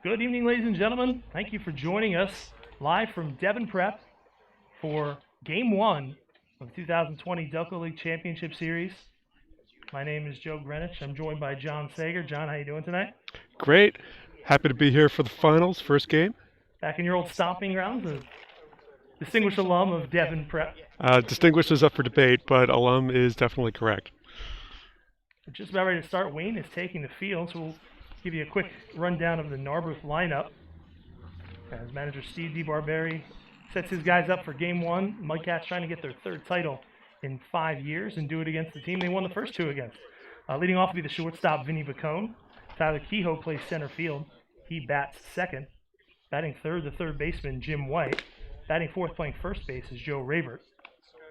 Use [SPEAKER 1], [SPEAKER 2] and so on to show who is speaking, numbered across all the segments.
[SPEAKER 1] Good evening, ladies and gentlemen. Thank you for joining us live from Devon Prep for Game 1 of the 2020 Delco League Championship Series. My name is Joe Greenwich. I'm joined by John Sager. John, how you doing tonight?
[SPEAKER 2] Great. Happy to be here for the finals, first game.
[SPEAKER 1] Back in your old stomping grounds, a distinguished alum of Devon Prep.
[SPEAKER 2] Distinguished is up for debate, but alum is definitely correct.
[SPEAKER 1] We're just about ready to start. Wayne is taking the field, so we'll give you a quick rundown of the Narberth lineup. As manager Steve DeBarberi sets his guys up for Game 1. Mudcats trying to get their third title in 5 years and do it against the team they won the first two against. Leading off will be the shortstop, Vinny Vacone. Tyler Kehoe plays center field. He bats second. Batting third, the third baseman, Jim White. Batting fourth, playing first base, is Joe Rabert.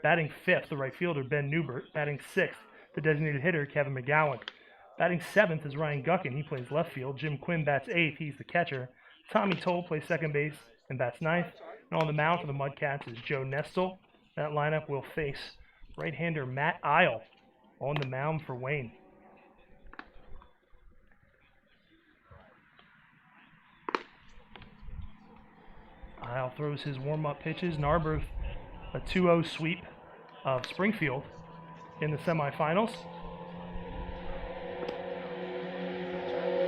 [SPEAKER 1] Batting fifth, the right fielder, Ben Newbert. Batting sixth, the designated hitter, Kevin McGowan. Batting seventh is Ryan Guckin. He plays left field. Jim Quinn bats eighth. He's the catcher. Tommy Toll plays second base and bats ninth. And on the mound for the Mudcats is Joe Nestle. That lineup will face right-hander Matt Isle on the mound for Wayne. Isle throws his warm-up pitches. Narberth, a 2-0 sweep of Springfield in the semifinals.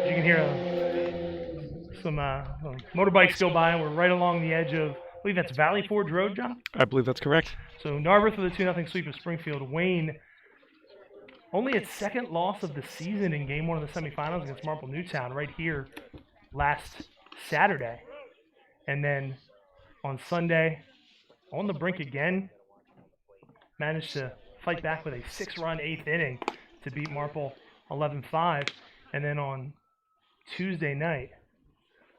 [SPEAKER 1] You can hear some motorbikes go by, and we're right along the edge of, I believe that's Valley Forge Road, John?
[SPEAKER 2] I believe that's correct.
[SPEAKER 1] So Narberth with a 2-0 sweep of Springfield. Wayne, only its second loss of the season in Game 1 of the semifinals against Marple Newtown right here last Saturday. And then on Sunday, on the brink again, managed to fight back with a 6-run eighth inning to beat Marple 11-5. And then on Tuesday night,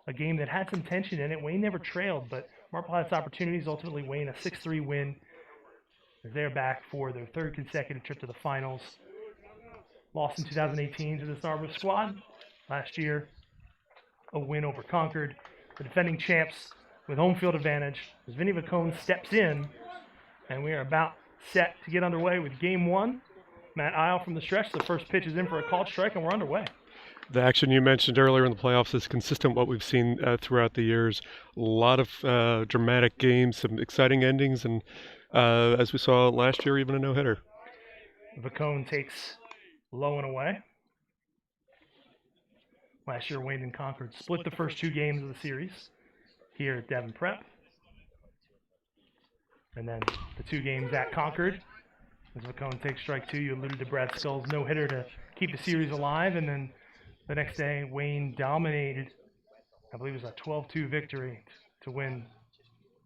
[SPEAKER 1] a game that had some tension in it. Wayne never trailed, but Marple had its opportunities. Ultimately, Wayne, a 6-3 win. They're back for their third consecutive trip to the finals. Lost in 2018 to the Narberth squad. Last year, a win over Concord. The defending champs with home field advantage as Vinny Vacone steps in, and we are about set to get underway with Game 1. Matt Isle from the stretch. The first pitch is in for a called strike, and we're underway.
[SPEAKER 2] The action you mentioned earlier in the playoffs is consistent with what we've seen throughout the years. A lot of dramatic games, some exciting endings, and as we saw last year, even a no-hitter.
[SPEAKER 1] Vacone takes low and away. Last year, Wayne and Concord split the first two games of the series here at Devon Prep. And then the two games at Concord. As Vacone takes strike two, you alluded to Brad Skull's no-hitter to keep the series alive. And then the next day, Wayne dominated, I believe it was a 12-2 victory to win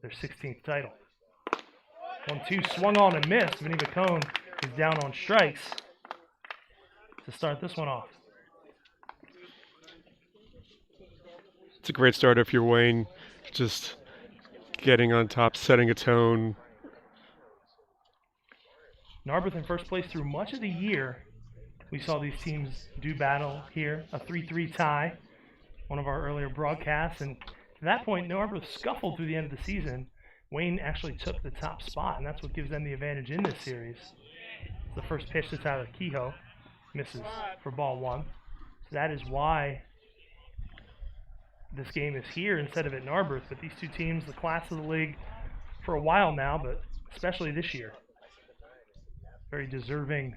[SPEAKER 1] their 16th title. 1-2 swung on and missed. Vinny Vacone is down on strikes to start this one off.
[SPEAKER 2] It's a great start if you're Wayne, just getting on top, setting a tone.
[SPEAKER 1] Narberth in first place through much of the year. We saw these teams do battle here, a 3-3 tie, one of our earlier broadcasts. And to that point, Narberth scuffled through the end of the season. Wayne actually took the top spot, and that's what gives them the advantage in this series. The first pitch to Tyler Kehoe misses for ball one. So that is why this game is here instead of at Narberth. But these two teams, the class of the league for a while now, but especially this year, very deserving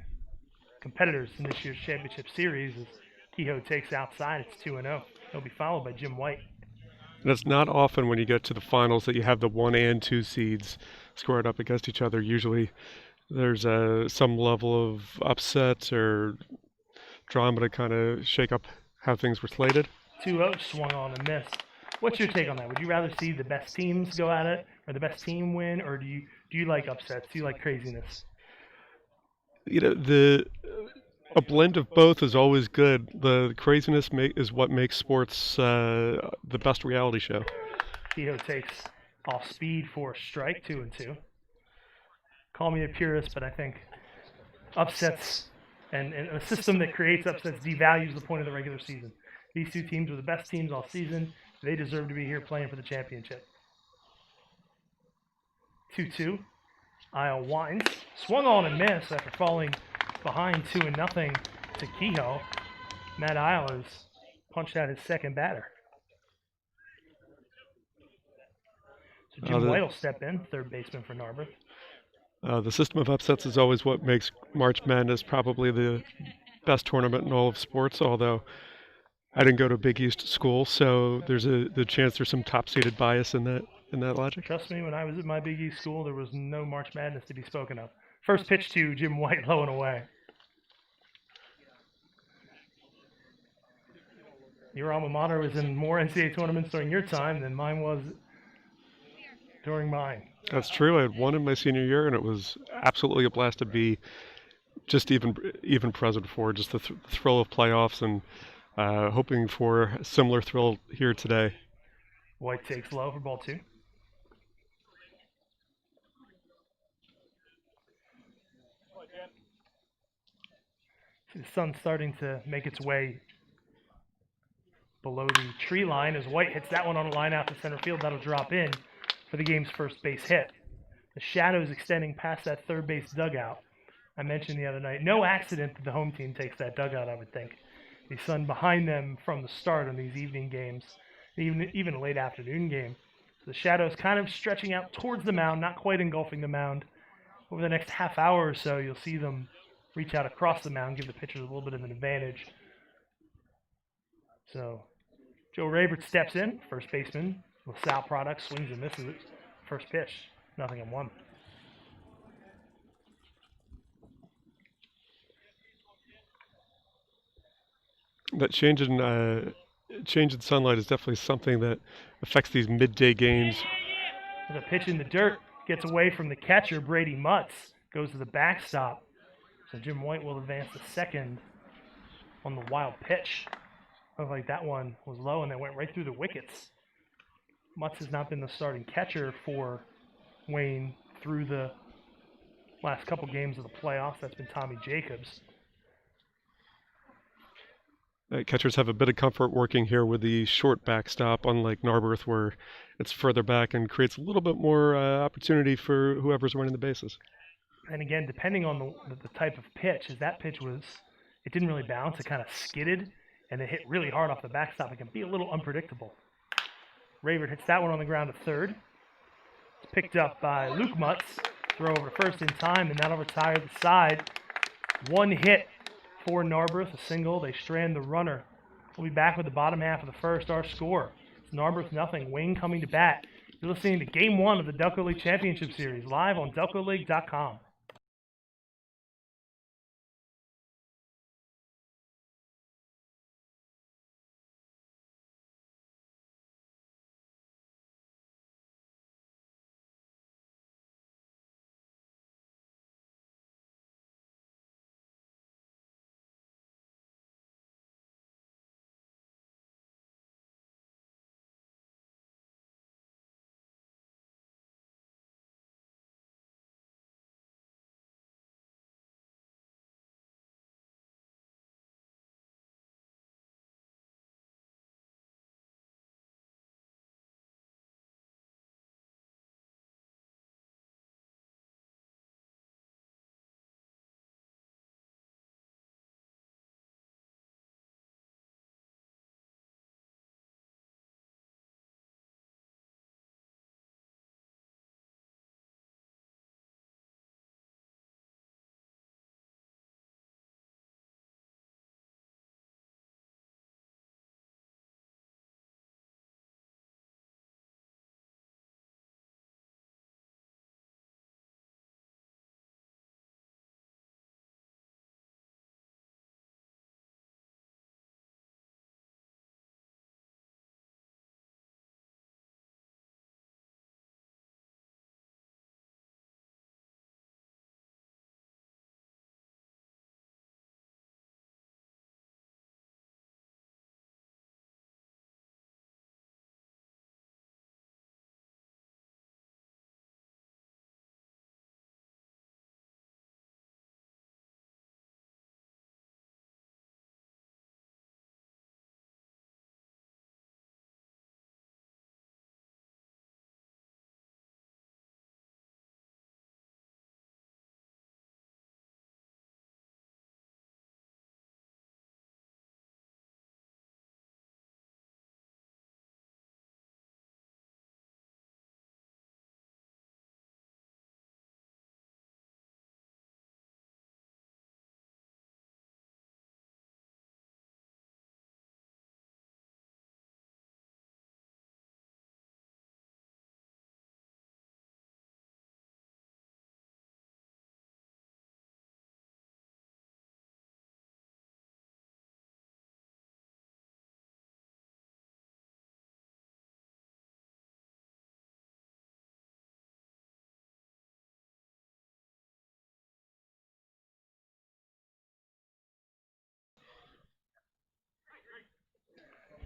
[SPEAKER 1] competitors in this year's championship series. As Kehoe takes outside, it's 2-0. He'll be followed by Jim White.
[SPEAKER 2] And it's not often when you get to the finals that you have the 1 and 2 seeds squared up against each other. Usually there's some level of upset or drama to kind of shake up how things were slated.
[SPEAKER 1] 2-0 swung on and missed. What's your take on that? Would you rather see the best teams go at it or the best team win, or do you like upsets? Do you like craziness?
[SPEAKER 2] You know, a blend of both is always good. The craziness is what makes sports the best reality show.
[SPEAKER 1] Kehoe takes off speed for strike, 2-2. Call me a purist, but I think upsets and a system that creates upsets devalues the point of the regular season. These two teams were the best teams all season. They deserve to be here playing for the championship. 2-2. Isle winds. Swung on and missed after falling behind 2-0 to Kehoe. Matt Isle has punched out his second batter. Jim White will step in, third baseman for Narberth.
[SPEAKER 2] The system of upsets is always what makes March Madness probably the best tournament in all of sports, although I didn't go to Big East school, so there's the chance there's some top-seeded bias in that logic.
[SPEAKER 1] Trust me, when I was at my Big East school, there was no March Madness to be spoken of. First pitch to Jim White, low and away. Your alma mater was in more NCAA tournaments during your time than mine was during mine.
[SPEAKER 2] That's true. I had one in my senior year, and it was absolutely a blast to be just even present for just the thrill of playoffs, and hoping for a similar thrill here today.
[SPEAKER 1] White takes low for ball 2. See the sun starting to make its way below the tree line as White hits that one on a line out to center field. That'll drop in for the game's first base hit. The shadows extending past that third base dugout. I mentioned the other night, no accident that the home team takes that dugout, I would think. The sun behind them from the start on these evening games, even a late afternoon game. So the shadows kind of stretching out towards the mound, not quite engulfing the mound. Over the next half hour or so, you'll see them reach out across the mound, give the pitchers a little bit of an advantage. So Joe Rabert steps in, first baseman. LaSalle product, swings and misses it. First pitch, 0-1.
[SPEAKER 2] That change in sunlight is definitely something that affects these midday games.
[SPEAKER 1] The pitch in the dirt gets away from the catcher, Brady Mutz, goes to the backstop. So Jim White will advance to second on the wild pitch. Looked like that one was low and then went right through the wickets. Mutz has not been the starting catcher for Wayne through the last couple games of the playoffs. That's been Tommy Jacobs.
[SPEAKER 2] Catchers have a bit of comfort working here with the short backstop, unlike Narberth, where it's further back and creates a little bit more opportunity for whoever's running the bases.
[SPEAKER 1] And again, depending on the type of pitch, as that pitch was, it didn't really bounce. It kind of skidded, and it hit really hard off the backstop. It can be a little unpredictable. Ravert hits that one on the ground to third. It's picked up by Luke Mutz. Throw over to first in time, and that'll retire the side. One hit for Narberth, a single. They strand the runner. We'll be back with the bottom half of the first. Our score, it's Narberth 0. Wayne coming to bat. You're listening to Game 1 of the Delco League Championship Series, live on DelcoLeague.com.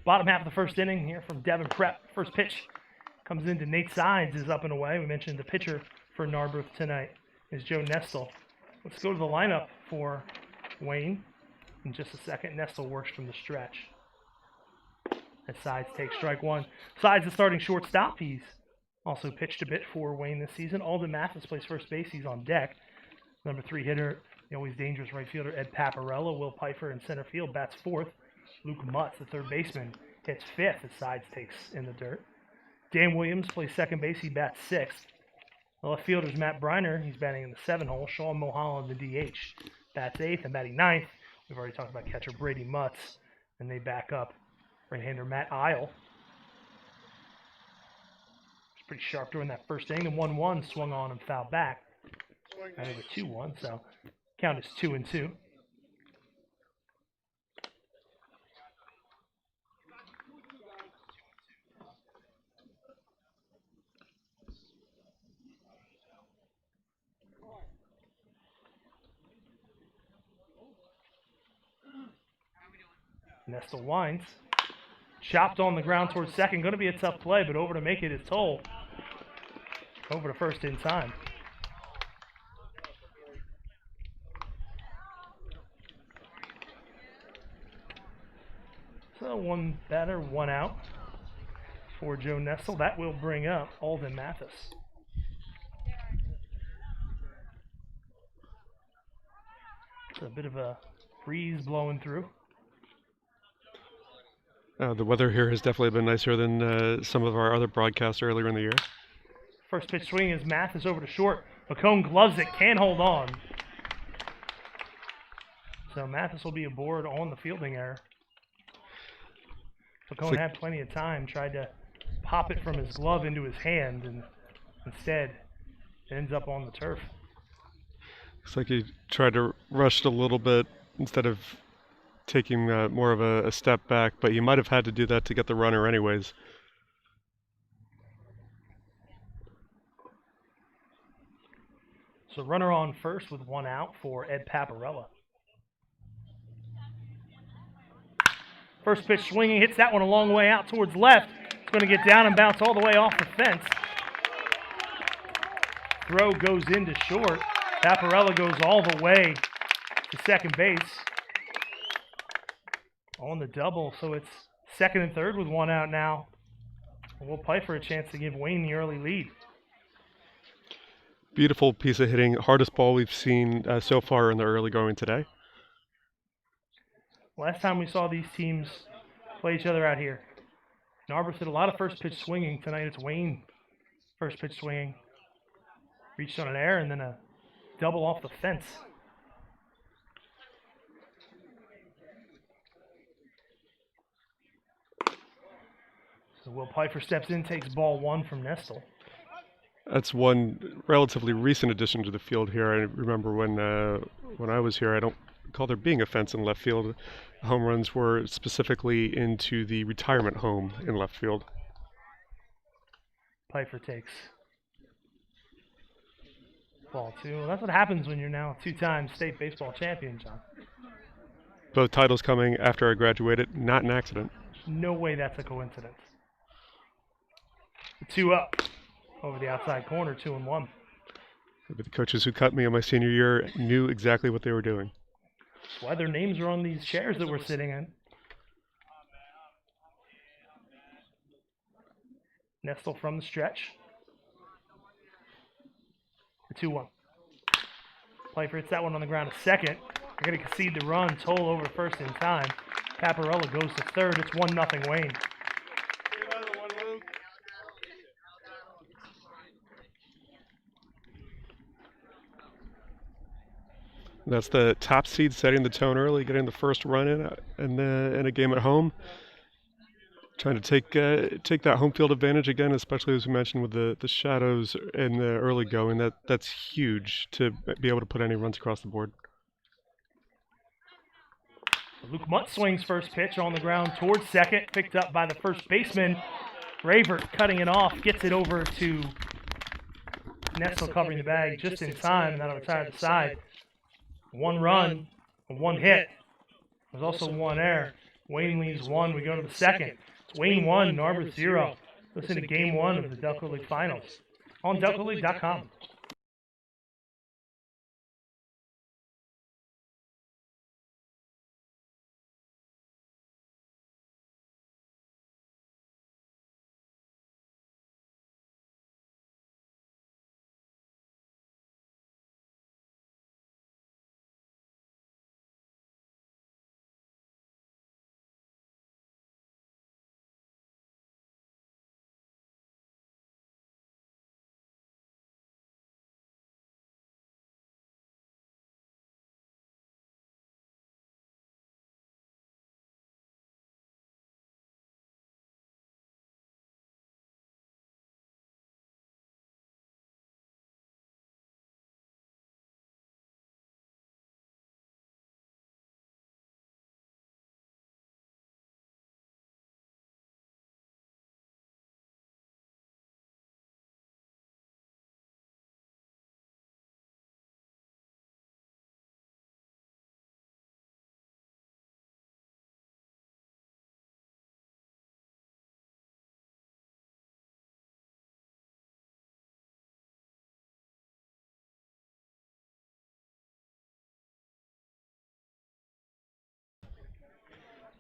[SPEAKER 1] Bottom half of the first inning here from Devon Prep. First pitch comes into Nate Sides, is up and away. We mentioned the pitcher for Narberth tonight is Joe Nestle. Let's go to the lineup for Wayne in just a second. Nestle works from the stretch. As Sides takes strike one. Sides is starting shortstop. He's also pitched a bit for Wayne this season. Alden Mathis plays first base. He's on deck. Number 3 hitter, the always dangerous right fielder, Ed Paparella. Will Pfeiffer in center field bats fourth. Luke Mutz, the third baseman, hits fifth as Sides takes in the dirt. Dan Williams plays second base. He bats sixth. The left fielder's Matt Briner. He's batting in the 7 hole. Sean Mulholland, the DH, bats eighth and batting ninth. We've already talked about catcher Brady Mutz. And they back up right-hander Matt Isle. It's pretty sharp during that first inning. And 1-1 swung on and fouled back. Right over 2-1, so count is 2-2. Nestle winds. Chopped on the ground towards second. Going to be a tough play, but over to make it is Toll. Over to first in time. So one batter, one out for Joe Nestle. That will bring up Alden Mathis. It's a bit of a breeze blowing through.
[SPEAKER 2] The weather here has definitely been nicer than some of our other broadcasts earlier in the year.
[SPEAKER 1] First pitch swing is Mathis over to short. McCone gloves it, can't hold on. So Mathis will be aboard on the fielding error. McCone had plenty of time, tried to pop it from his glove into his hand, and instead it ends up on the turf.
[SPEAKER 2] Looks like he tried to rush it a little bit instead of taking more of a step back, but he might have had to do that to get the runner anyways.
[SPEAKER 1] So runner on first with one out for Ed Paparella. First pitch swinging, hits that one a long way out towards left. It's going to get down and bounce all the way off the fence. Throw goes into short. Paparella goes all the way to second base on the double. So it's second and third with one out now. Will Pfeiffer a chance to give Wayne the early lead.
[SPEAKER 2] Beautiful piece of hitting. Hardest ball we've seen so far in the early going today.
[SPEAKER 1] Last time we saw these teams play each other out here, Narberth did a lot of first pitch swinging. Tonight it's Wayne first pitch swinging. Reached on an error and then a double off the fence. So Will Pfeiffer steps in, takes ball one from Nestle.
[SPEAKER 2] That's one relatively recent addition to the field here. I remember when I was here, I don't recall there being a fence in left field. Home runs were specifically into the retirement home in left field.
[SPEAKER 1] Pfeiffer takes ball two. Well, that's what happens when you're now a two-time state baseball champion, John.
[SPEAKER 2] Both titles coming after I graduated, not an accident.
[SPEAKER 1] No way that's a coincidence. 2 up over the outside corner, 2-1.
[SPEAKER 2] The coaches who cut me in my senior year knew exactly what they were doing.
[SPEAKER 1] That's why their names are on these chairs that we're sitting in. Nestle from the stretch. The 2-1. Pfeiffer hits that one on the ground at second. They're going to concede the run. Toll over first in time. Paparella goes to third. It's 1-0 Wayne.
[SPEAKER 2] That's the top seed setting the tone early, getting the first run in a game at home. Trying to take that home field advantage again, especially as we mentioned with the shadows in the early going. That's huge to be able to put any runs across the board.
[SPEAKER 1] Luke Mutt swings first pitch on the ground towards second, picked up by the first baseman. Ravert cutting it off, gets it over to Nestle covering the bag just in time, and that'll retire the side. One run, one hit. There's also one error. Wayne leads 1. We go to the second. It's Wayne 1, Narberth 0. Listen to Game 1 of the Delco League Finals on DelcoLeague.com.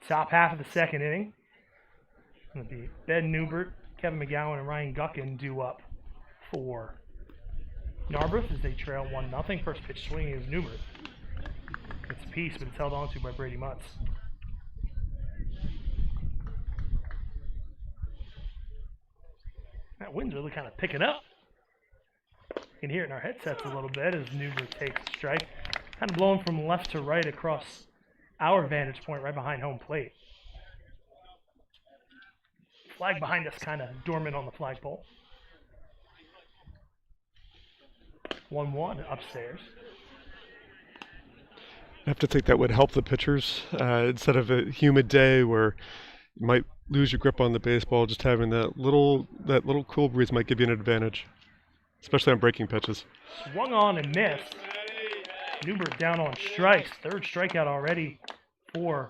[SPEAKER 1] Top half of the second inning. Going to be Ben Newbert, Kevin McGowan, and Ryan Guckin due up for Narberth as they trail 1-0. First pitch swinging is Newbert. It's a piece, but it's held onto by Brady Mutz. That wind's really kind of picking up. You can hear it in our headsets a little bit as Newbert takes the strike. Kind of blowing from left to right across our vantage point right behind home plate. Flag behind us kind of dormant on the flagpole. 1-1 upstairs.
[SPEAKER 2] I have to think that would help the pitchers instead of a humid day where you might lose your grip on the baseball. Just having that little cool breeze might give you an advantage, especially on breaking pitches.
[SPEAKER 1] Swung on and missed. Newbert down on strikes. Third strikeout already for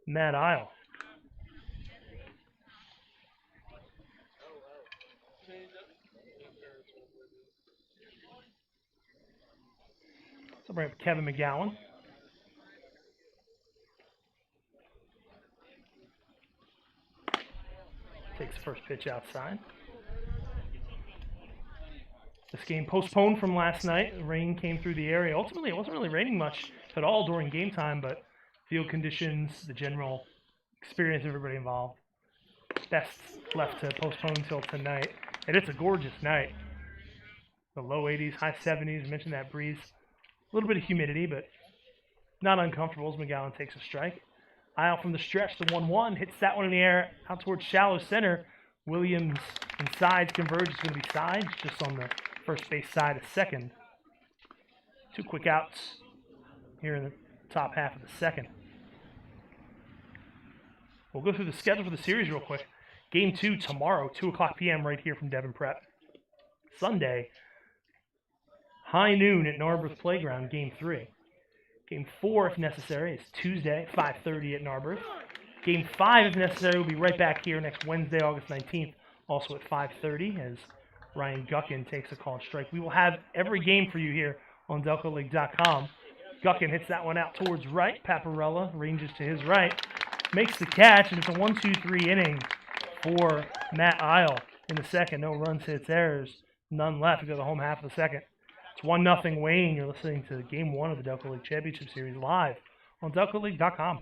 [SPEAKER 1] Matt Isle. So bring up Kevin McGowan. Takes the first pitch outside. This game postponed from last night. The rain came through the area. Ultimately, it wasn't really raining much at all during game time, but field conditions, the general experience of everybody involved, best left to postpone until tonight. And it's a gorgeous night. The low 80s, high 70s. Mentioned that breeze. A little bit of humidity, but not uncomfortable as McGowan takes a strike. Isle from the stretch, the 1-1. Hits that one in the air out towards shallow center. Williams and sides converge. It's going to be sides just on the first base side of second. 2 quick outs here in the top half of the second. We'll go through the schedule for the series real quick. Game 2 tomorrow, 2 o'clock p.m. right here from Devon Prep. Sunday, high noon at Narberth Playground, Game 3. Game 4, if necessary, is Tuesday, 5:30 at Narberth. Game 5, if necessary, will be right back here next Wednesday, August 19th, also at 5:30 as Ryan Guckin takes a called strike. We will have every game for you here on DelcoLeague.com. Guckin hits that one out towards right. Paparella ranges to his right, makes the catch, and it's a 1-2-3 inning for Matt Isle in the second. No runs, hits, errors, none left to go to the home half of the second. It's 1-0 Wayne. You're listening to Game 1 of the Delco League Championship Series live on DelcoLeague.com.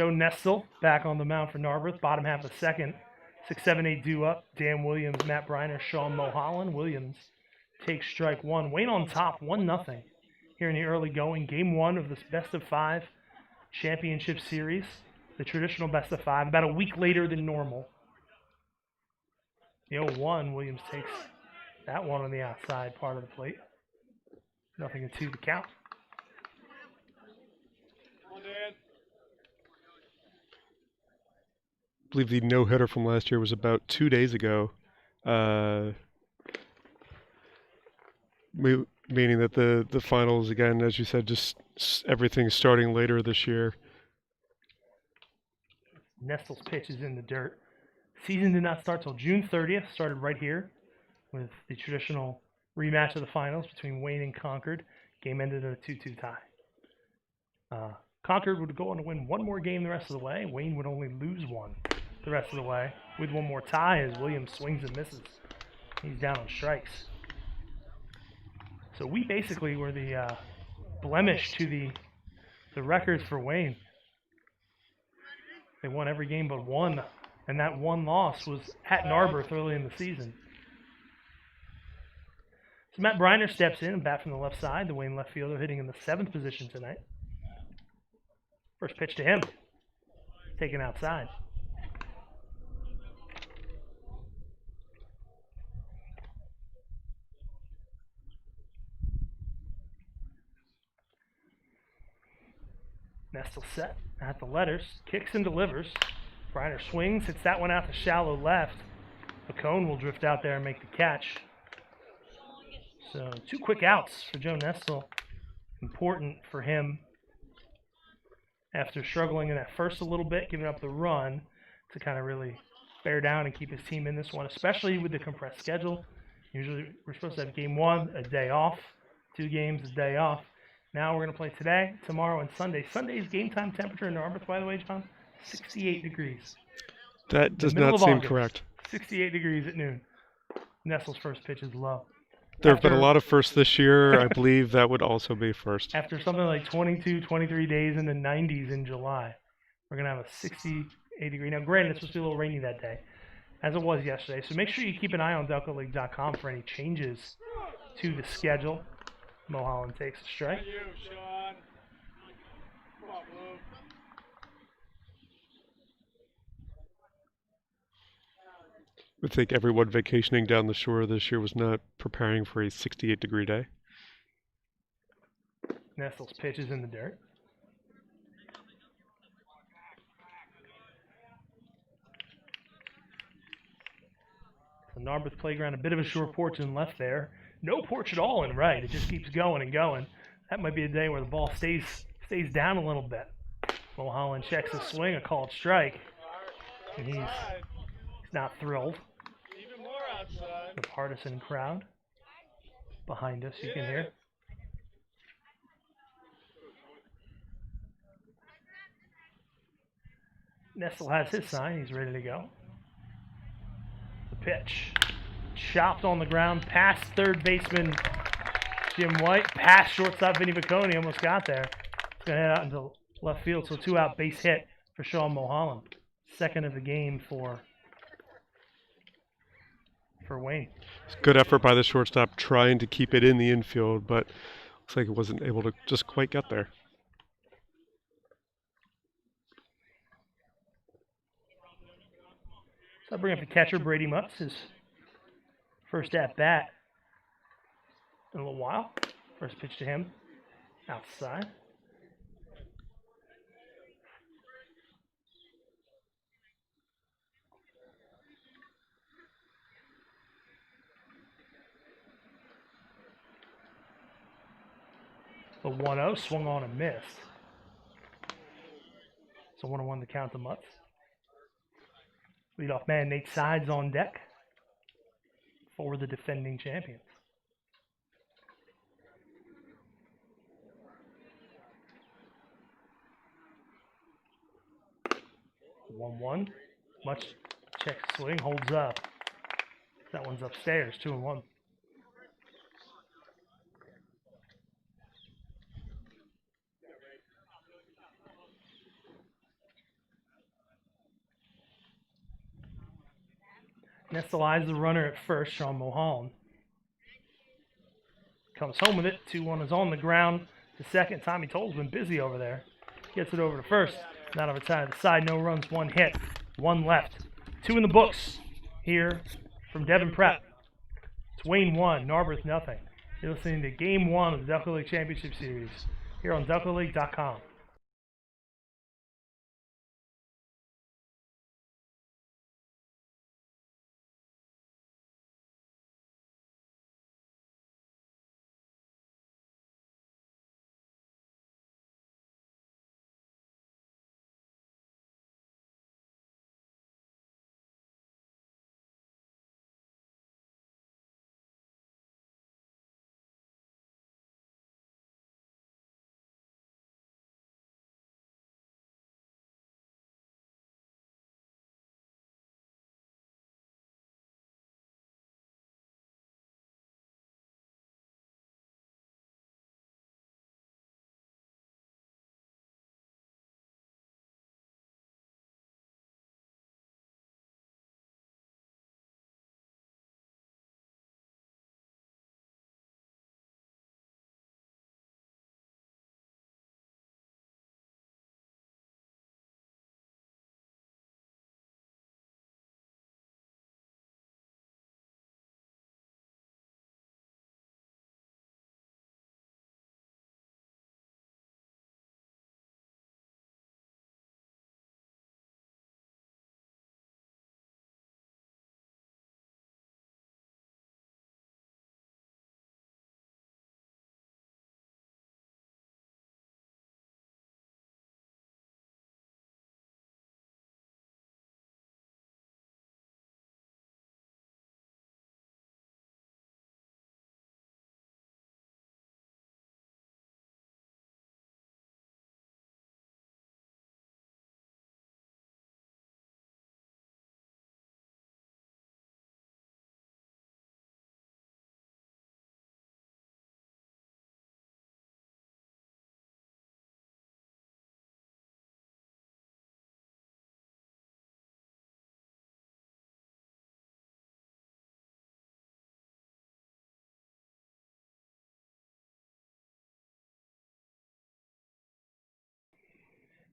[SPEAKER 1] Joe Nestle back on the mound for Narberth. Bottom half of the second. 6-7-8 due up. Dan Williams, Matt Briner, Sean Mulholland. Williams takes strike one. Wayne on top, 1-0 here in the early going. Game one of this best-of-5 championship series. The traditional best-of-5, about a week later than normal. The 0-1, Williams takes that one on the outside part of the plate. 0-2 the count.
[SPEAKER 2] I believe the no-hitter from last year was about 2 days ago, meaning that the finals, again, as you said, just everything's starting later this year.
[SPEAKER 1] Nestle's pitch is in the dirt. Season did not start till June 30th. Started right here with the traditional rematch of the finals between Wayne and Concord. Game ended in a 2-2 tie. Concord would go on to win one more game the rest of the way. Wayne would only lose one the rest of the way with one more tie as Williams swings and misses. He's down on strikes. So we basically were the blemish to the records for Wayne. They won every game but one, and that one loss was at Narberth early in the season. So Matt Briner steps in and bat from the left side. The Wayne left fielder hitting in the 7th position tonight. First pitch to him. Taken outside. Nestle set at the letters. Kicks and delivers. Briner swings. Hits that one out to shallow left. McCone will drift out there and make the catch. So 2 quick outs for Joe Nestle. Important for him after struggling in that first a little bit, giving up the run to kind of really bear down and keep his team in this one, especially with the compressed schedule. Usually we're supposed to have game 1, a day off, 2 games, a day off. Now we're going to play today, tomorrow, and Sunday. Sunday's game time temperature in Narberth, by the way, John, 68 degrees.
[SPEAKER 2] That does not seem correct.
[SPEAKER 1] 68 degrees at noon. Nestle's first pitch is low.
[SPEAKER 2] There have been a lot of firsts this year. I believe that would also be first.
[SPEAKER 1] After something like 22, 23 days in the 90s in July, we're going to have a 68 degree. Now, granted, it's supposed to be a little rainy that day, as it was yesterday. So make sure you keep an eye on DelcoLeague.com for any changes to the schedule. Mulholland takes a strike.
[SPEAKER 2] I would think everyone vacationing down the shore this year was not preparing for a 68-degree day.
[SPEAKER 1] Nestle's pitch is in the dirt. The Narberth playground, a bit of a short porch in left there. No porch at all in right. It just keeps going and going. That might be a day where the ball stays down a little bit. Mulholland checks his swing, a called strike. And he's not thrilled. The partisan crowd behind us, you can hear. Nestle has his sign. He's ready to go. The pitch. Chopped on the ground past third baseman Jim White. Past shortstop Vinny Bocconi. Almost got there. It's going to head out into left field. So 2-out base hit for Sean Mulholland. Second of the game for Wayne.
[SPEAKER 2] Good effort by the shortstop trying to keep it in the infield, but looks like it wasn't able to just quite get there.
[SPEAKER 1] So I bring up the catcher, Brady Mutz, his first at bat in a little while. First pitch to him, outside. The 1-0 swung on and missed. So 1-1 to count to Mutz. Leadoff man Nate Sides on deck for the defending champions. 1-1. Much check swing, holds up. That one's upstairs, 2-1. Nestalize the runner at first, Sean Mulholland. Comes home with it. 2-1 is on the ground. The second, Tommy Toll's been busy over there. Gets it over to first. Not over side to the side. No runs, 1 hit. 1 left. 2 in the books here from Devin Prep. It's Wayne 1, Narberth nothing. You're listening to Game 1 of the Delco League Championship Series here on DelcoLeague.com.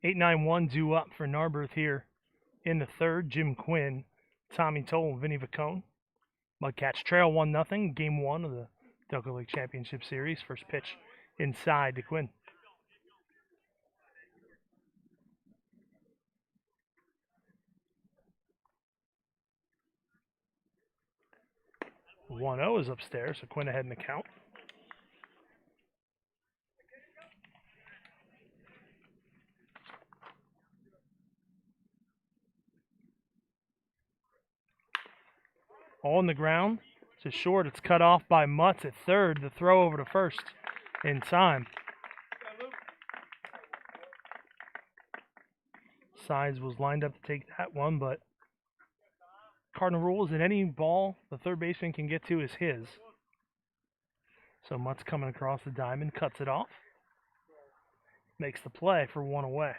[SPEAKER 1] (8-9-1) due up for Narberth here in the third. Jim Quinn, Tommy Toll, and Vinny Vacone. Mudcats trail 1-0. Game 1 of the Delco League Championship Series. First pitch inside to Quinn. (1-0) is upstairs, so Quinn ahead in the count. All on the ground. It's short. It's cut off by Mutz at third. The throw over to first in time. Sides was lined up to take that one, but Cardinal rule is that any ball the third baseman can get to is his. So Mutz coming across the diamond, cuts it off. Makes the play for 1 away.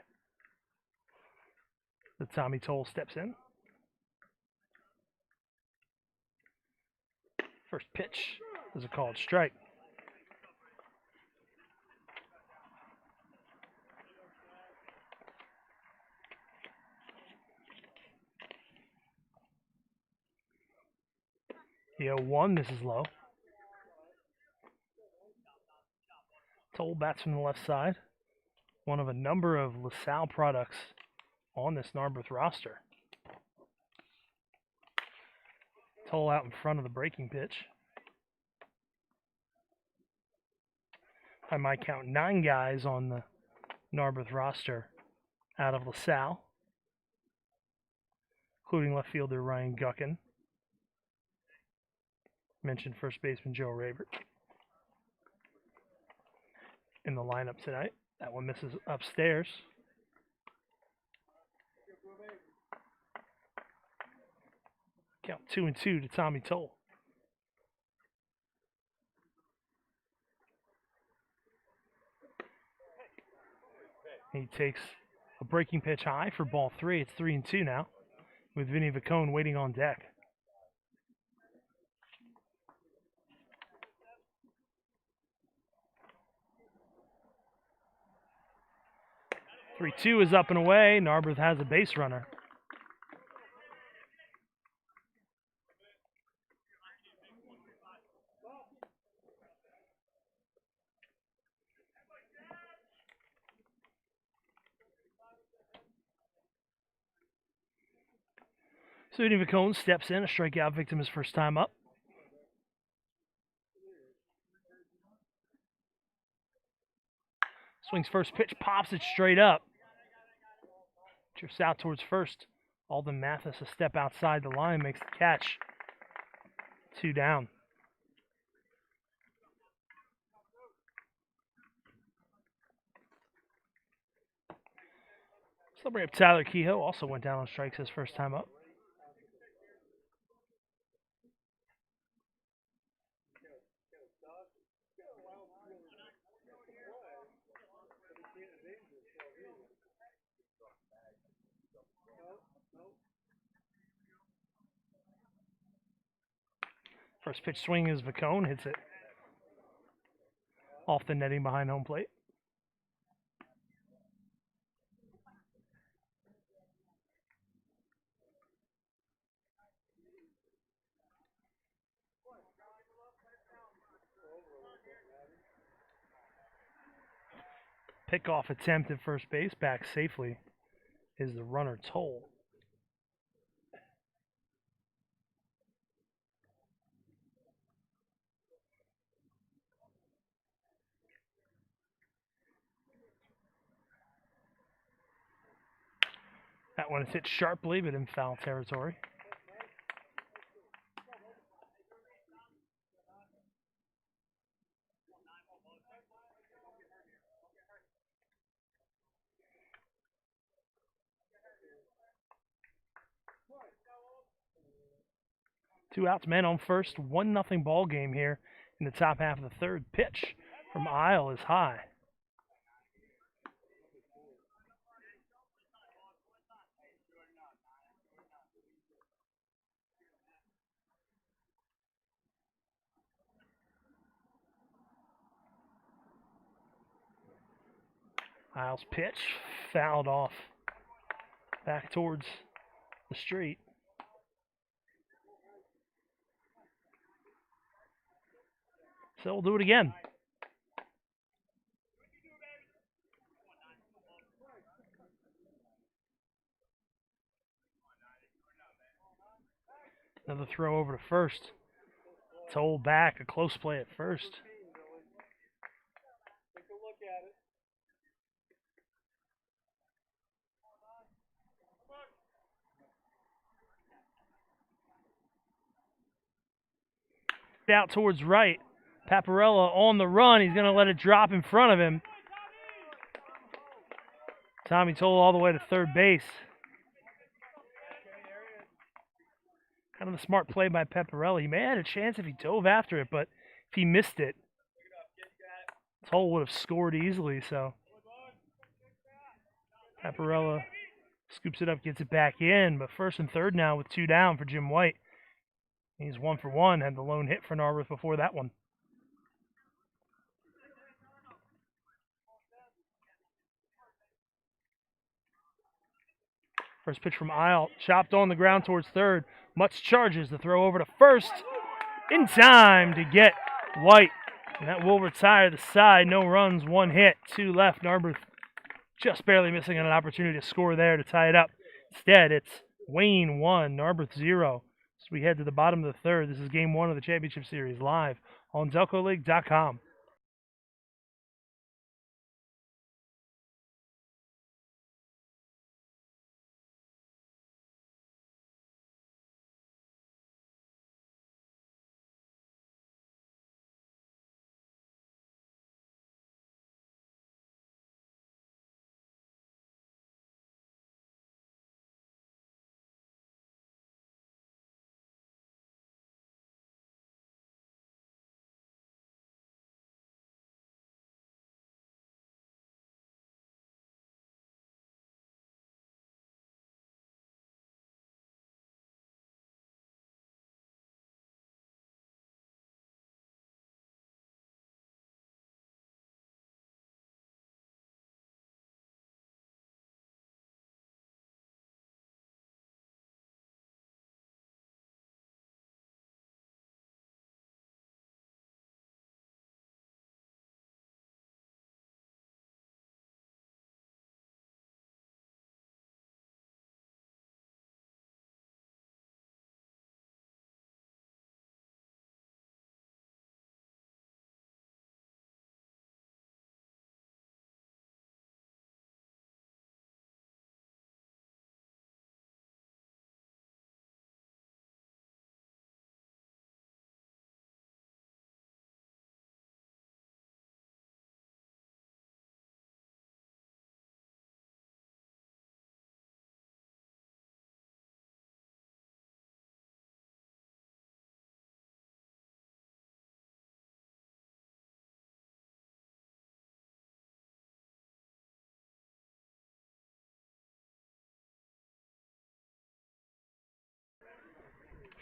[SPEAKER 1] The Tommy Toll steps in. First pitch is a called strike. The 0-1, this is low. Toll bats from the left side. One of a number of LaSalle products on this Narberth roster. Toll out in front of the breaking pitch. I might count 9 guys on the Narberth roster out of LaSalle, including left fielder Ryan Guckin. Mentioned first baseman Joe Rabert in the lineup tonight. That one misses upstairs. Count 2-2 to Tommy Toll. He takes a breaking pitch high for ball 3. It's 3-2 now, with Vinny Vacone waiting on deck. 3-2 is up and away. Narberth has a base runner. Sudi Vacone steps in, a strikeout victim his first time up. Swings first pitch, pops it straight up. Drifts out towards first. Alden Mathis a step outside the line, makes the catch. 2 down. So bring up Tyler Kehoe, also went down on strikes his first time up. First pitch swing is Vacone, hits it off the netting behind home plate. Pickoff attempt at first base, back safely is the runner Toll. That one is hit sharply, but in foul territory. Two outs, men on first. 1-0 ball game here in the top half of the third. Pitch from Isle is high. Isle's pitch fouled off back towards the street. So we'll do it again. Another throw over to first. Toll back, a close play at first. Out towards right. Paparella on the run. He's going to let it drop in front of him. Tommy Toll all the way to third base. Kind of a smart play by Paparella. He may have had a chance if he dove after it, but if he missed it, Toll would have scored easily. So Paparella scoops it up, gets it back in. But first and third now with 2 down for Jim White. He's 1 for 1, had the lone hit for Narberth before that one. First pitch from Isle, chopped on the ground towards third. Mutz charges the throw over to first in time to get White. And that will retire the side. No runs, 1 hit, 2 left. Narberth just barely missing an opportunity to score there to tie it up. Instead, it's Wayne 1, Narberth 0. So we head to the bottom of the third. This is game 1 of the championship series live on DelcoLeague.com.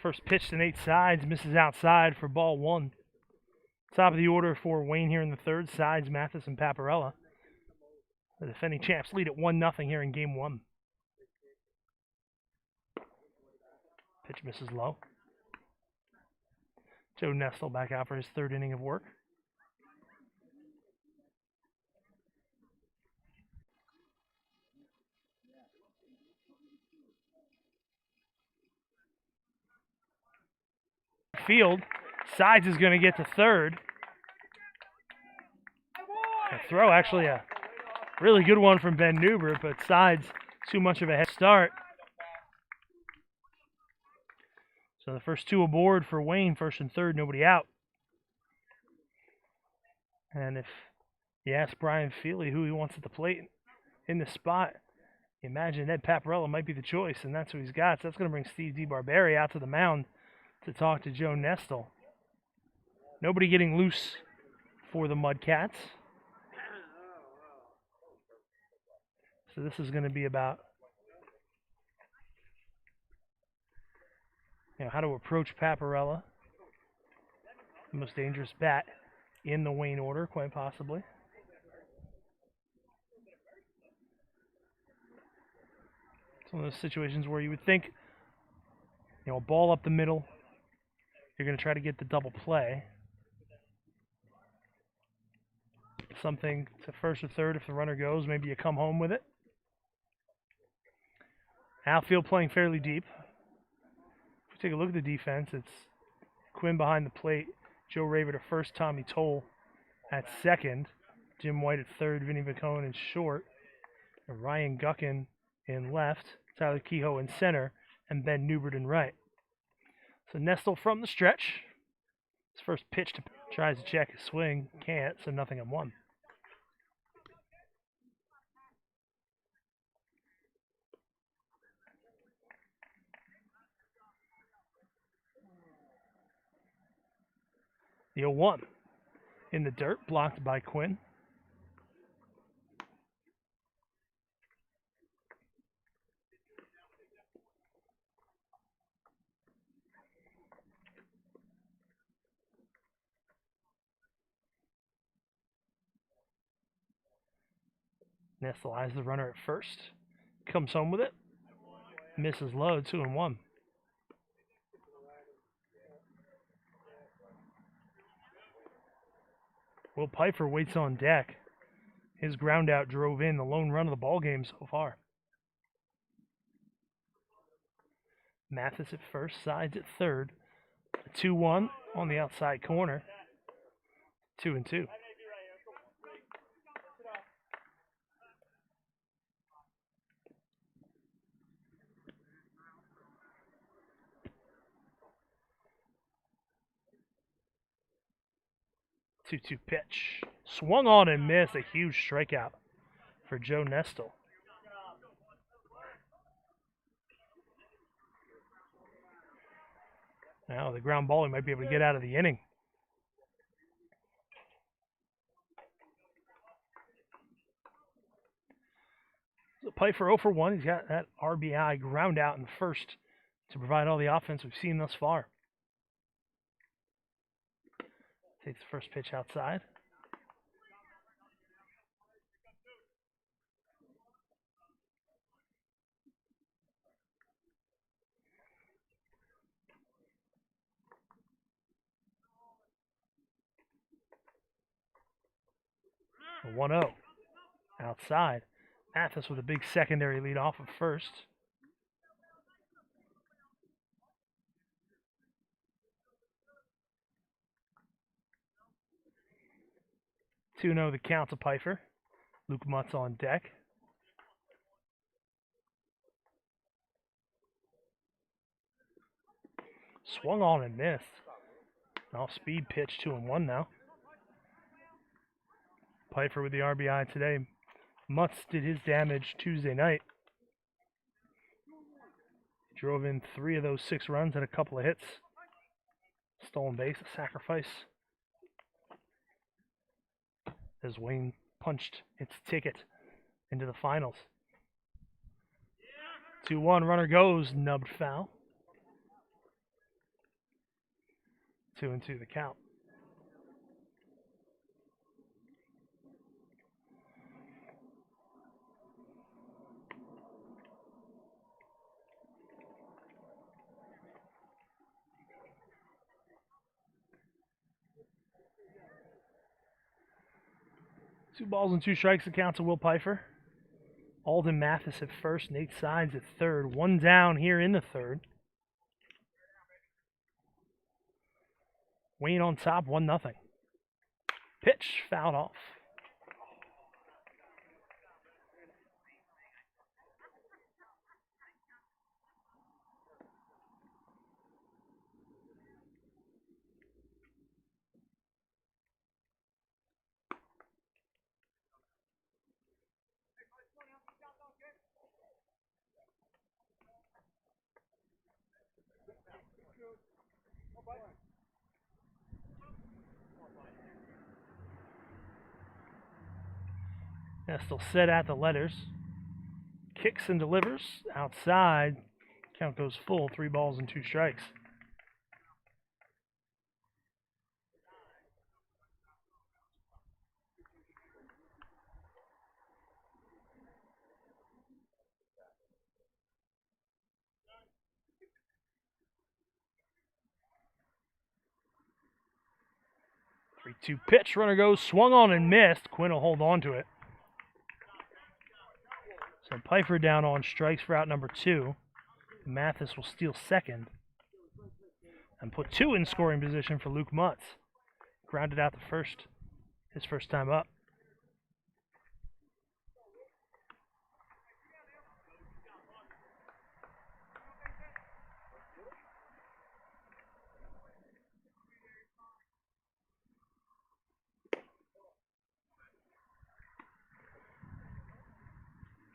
[SPEAKER 1] First pitch to Nate Sides, misses outside for ball one. Top of the order for Wayne here in the third. Sides, Mathis, and Paparella. The defending champs lead at 1-0 here in game one. Pitch misses low. Joe Nestle back out for his third inning of work. Field. Sides is going to get to third. A throw, actually a really good one from Ben Newbert, but Sides too much of a head start. So the first two aboard for Wayne, first and third, nobody out. And if you ask Brian Feely who he wants at the plate in this spot, you imagine Ed Paparella might be the choice, and that's who he's got. So that's going to bring Steve DeBarberi out to the mound to talk to Joe Nestle. Nobody getting loose for the Mudcats. So this is going to be about how to approach Paparella. The most dangerous bat in the Wayne order, quite possibly. It's one of those situations where you would think, a ball up the middle, you're going to try to get the double play. Something to first or third if the runner goes, maybe you come home with it. Outfield playing fairly deep. If we take a look at the defense, it's Quinn behind the plate, Joe Raver at first, Tommy Toll at second, Jim White at third, Vinny Vacone in short, and Ryan Guckin in left, Tyler Kehoe in center, and Ben Newbert in right. So Nestle from the stretch. His first pitch tries to check his swing, can't, so 0-1. The 0-1 in the dirt, blocked by Quinn. Nestle eyes the runner at first. Comes home with it. Misses low, 2-1. Will Pfeiffer waits on deck. His ground out drove in the lone run of the ball game so far. Mathis at first, Sides at third. 2-1 on the outside corner. 2-2. Two-two pitch. Swung on and missed. A huge strikeout for Joe Nestle. Now the ground ball, he might be able to get out of the inning. So Pfeiffer 0 for 1. He's got that RBI ground out in the first to provide all the offense we've seen thus far. Takes the first pitch outside. A 1-0 outside. Mathis with a big secondary lead off of first. Two 2-0 the count to Pfeiffer. Luke Mutz on deck. Swung on and missed. Off speed pitch, 2-1 now. Pfeiffer with the RBI today. Mutz did his damage Tuesday night. Drove in 3 of those 6 runs, had a couple of hits. Stolen base, a sacrifice. As Wayne punched its ticket into the finals. 2-1, runner goes, nubbed foul. 2-2 the count. Two balls and two strikes the count to Will Pfeiffer. Alden Mathis at first, Nate Sides at third. One down here in the third. Wayne on top, 1-0. Pitch, fouled off. Nestle set at the letters. Kicks and delivers. Outside. Count goes full. 3 balls and 2 strikes. Three-two pitch. Runner goes. Swung on and missed. Quinn will hold on to it. So Pfeiffer down on strikes for out number 2. Mathis will steal second and put 2 in scoring position for Luke Mutz. Grounded out the first, his first time up.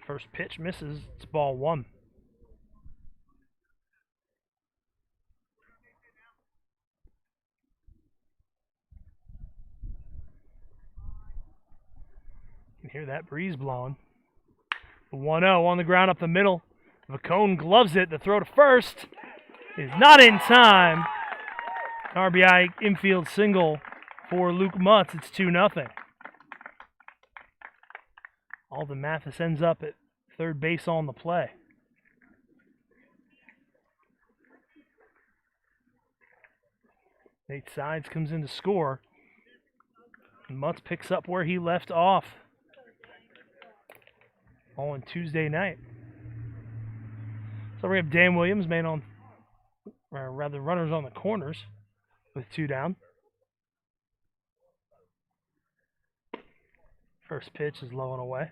[SPEAKER 1] First pitch misses. It's ball 1. You can hear that breeze blowing. 1-0 on the ground up the middle. Vacone gloves it. The throw to first is not in time. RBI infield single for Luke Mutz. It's 2-0. Alden Mathis ends up at third base on the play. Nate Sides comes in to score. Mutz picks up where he left off. All on Tuesday night. So we have Dan Williams, man on, or rather runners on the corners with 2 down. First pitch is low and away.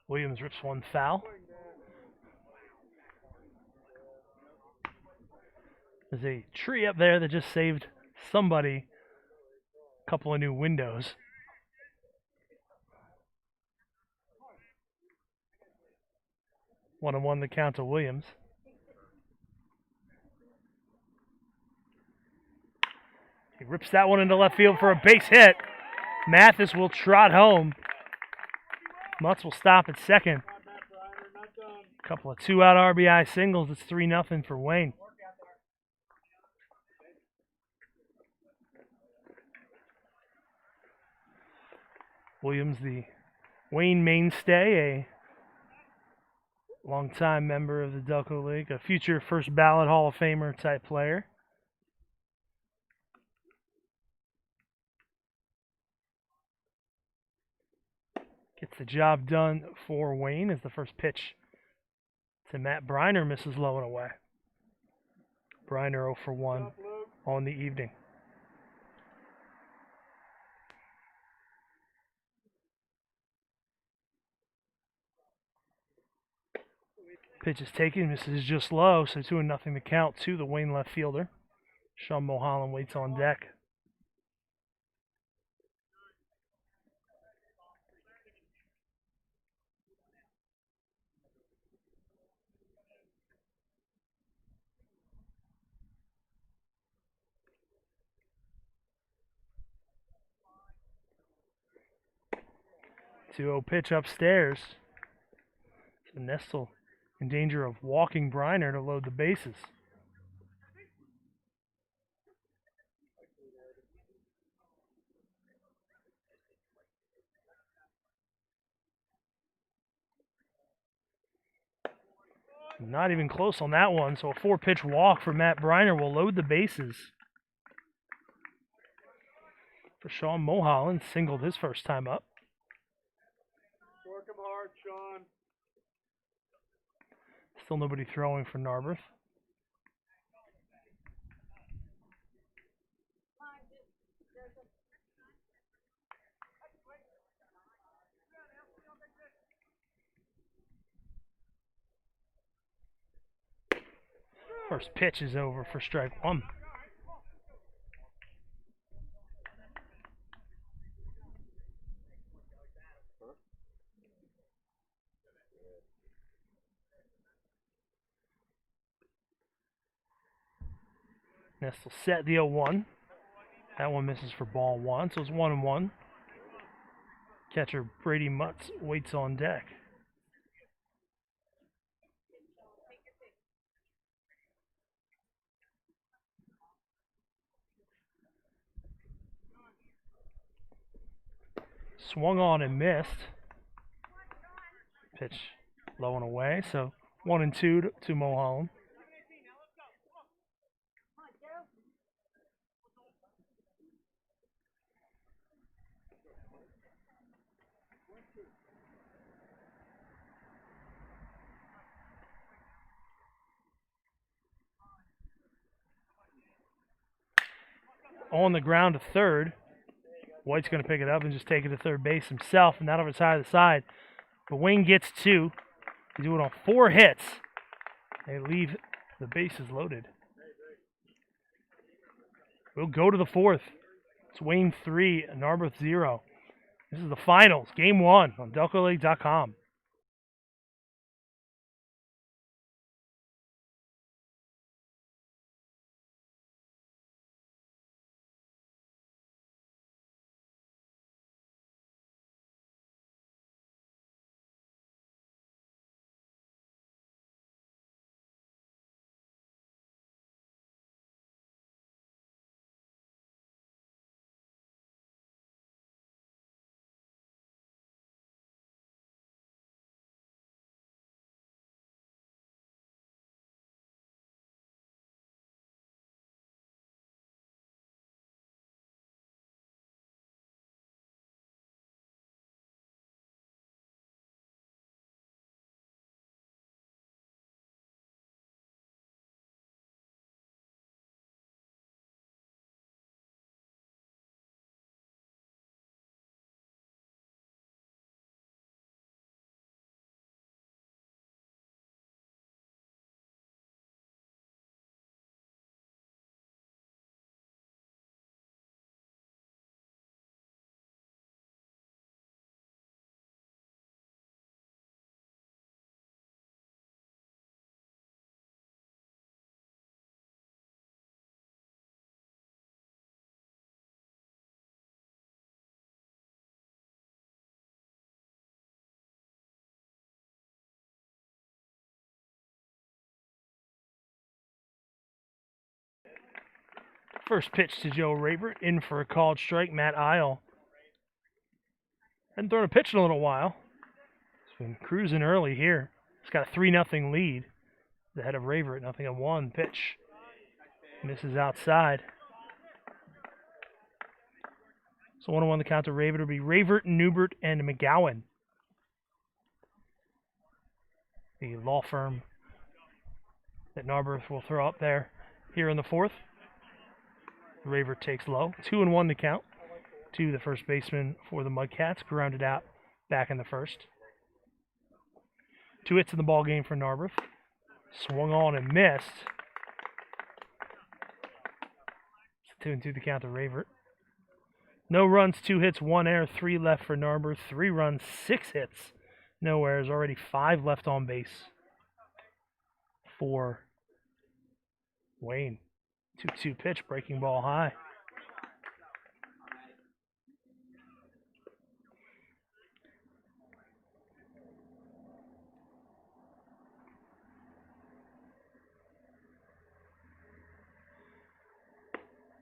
[SPEAKER 1] Williams rips one foul. There's a tree up there that just saved somebody a couple of new windows. One and one the count to Williams. He rips that one into left field for a base hit. Mathis will trot home. Mutz will stop at second. A couple of 2-out RBI singles. It's 3-0 for Wayne. Williams, the Wayne mainstay, a longtime member of the Delco League, a future first ballot Hall of Famer type player. Gets the job done for Wayne as the first pitch to Matt Briner misses low and away. Briner 0 for 1 on the evening. Pitch is taken, misses just low, so 2-0 the count to the Wayne left fielder. Sean Mulholland waits on deck. 2-0 pitch upstairs. So Nestle in danger of walking Briner to load the bases. Not even close on that one, so a 4-pitch walk for Matt Briner will load the bases. For Sean Mulholland, singled his first time up.
[SPEAKER 3] Work him hard, Sean.
[SPEAKER 1] Still nobody throwing for Narberth. First pitch is over for strike one. Nestle set the 0-1. That one misses for ball one, so it's 1-1. Catcher Brady Mutz waits on deck. Swung on and missed. Pitch low and away, so 1-2 to Mulholland. On the ground to third. White's going to pick it up and just take it to third base himself, and not over side of the side. But Wayne gets 2. They do it on 4 hits. They leave the bases loaded. We'll go to the 4th. It's Wayne 3, Narberth 0. This is the finals, game 1 on DelcoLeague.com. First pitch to Joe Rabert, in for a called strike. Matt Isle hadn't thrown a pitch in a little while. He's been cruising early here. He's got a 3-0 lead. The head of Rabert, 0-1. Pitch misses outside. So 1-1 the count to Rabert will be Rabert, Newbert, and McGowan. The law firm that Narberth will throw up there here in the 4th. Rabert takes low. 2-1 to count to the first baseman for the Mudcats. Grounded out back in the first. 2 hits in the ball game for Narberth. Swung on and missed. 2-2 the count to Rabert. No runs, 2 hits, 1 error, 3 left for Narberth. 3 runs, 6 hits, no errors. Already 5 left on base for Wayne. 2-2 pitch, breaking ball high.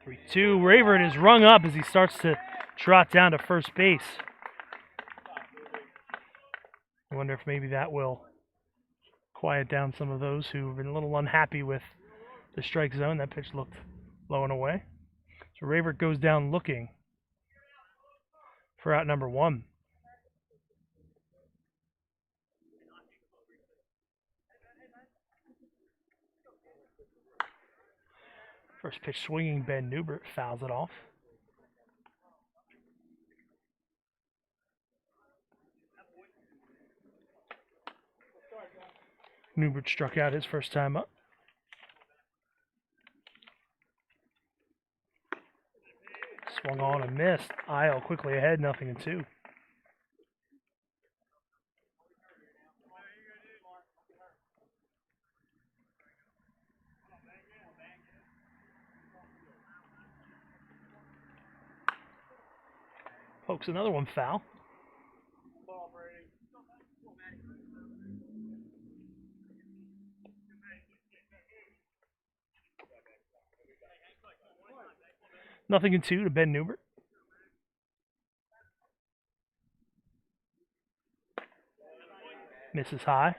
[SPEAKER 1] 3-2. Rayford is rung up as he starts to trot down to first base. I wonder if maybe that will quiet down some of those who have been a little unhappy with the strike zone. That pitch looked low and away. So Rayford goes down looking for out number 1. First pitch swinging, Ben Newbert fouls it off. Newbert struck out his first time up. Swung on and missed. Isle quickly ahead, 0-2. Pokes another one foul.
[SPEAKER 3] Ball, Brady.
[SPEAKER 1] 0-2 to Ben Newbert. Misses high.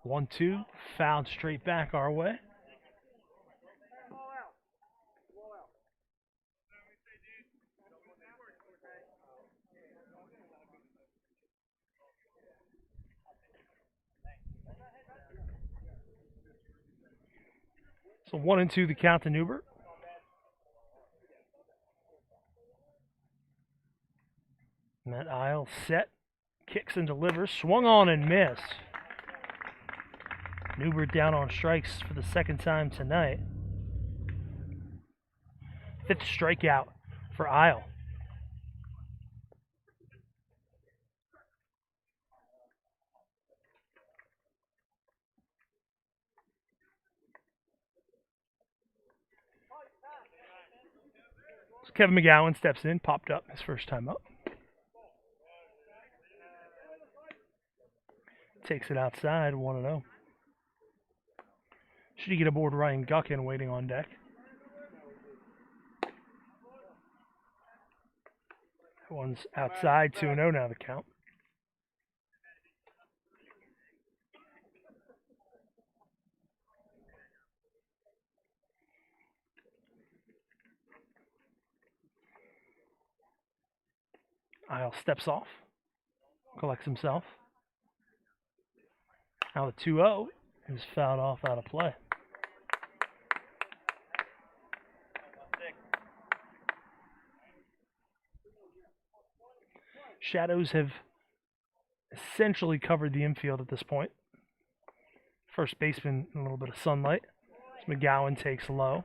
[SPEAKER 1] One, two, fouled straight back our way. So 1-2 the count to Newbert. Matt Isle set, kicks and delivers, swung on and missed. Newbert down on strikes for the second time tonight. 5th strikeout for Isle. So Kevin McGowan steps in, popped up his first time up. Takes it outside, 1-0. Should he get aboard Ryan Guckin waiting on deck? That one's outside, 2-0 now the count. Isle steps off, collects himself. Now the 2-0 is fouled off out of play. Shadows have essentially covered the infield at this point. First baseman in a little bit of sunlight. As McGowan takes low.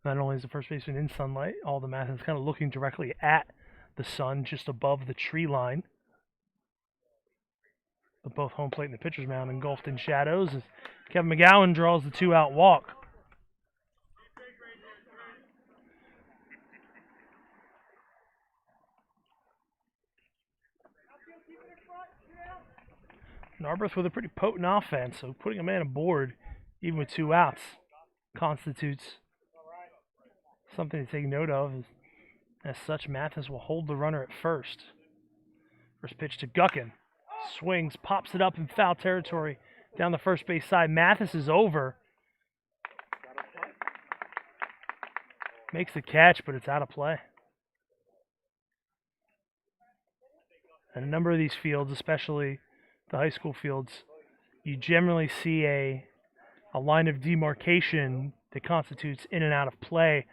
[SPEAKER 1] Not only is the first baseman in sunlight, all the math is kind of looking directly at the sun just above the tree line. But both home plate and the pitcher's mound engulfed in shadows as Kevin McGowan draws the 2-out walk. Narberth with a pretty potent offense, so putting a man aboard, even with 2 outs, constitutes something to take note of. As such, Mathis will hold the runner at first. First pitch to Guckin. Swings, pops it up in foul territory down the first base side. Mathis is over. Makes the catch, but it's out of play. And a number of these fields, especially the high school fields, you generally see a line of demarcation that constitutes in and out of play.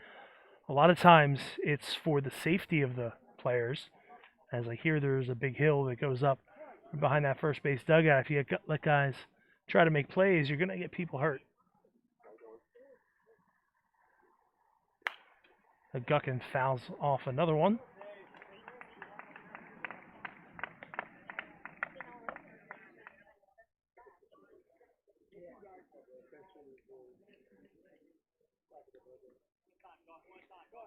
[SPEAKER 1] A lot of times it's for the safety of the players. As I hear there's a big hill that goes up behind that first base dugout. If you let guys try to make plays, you're going to get people hurt. Guckin fouls off another one.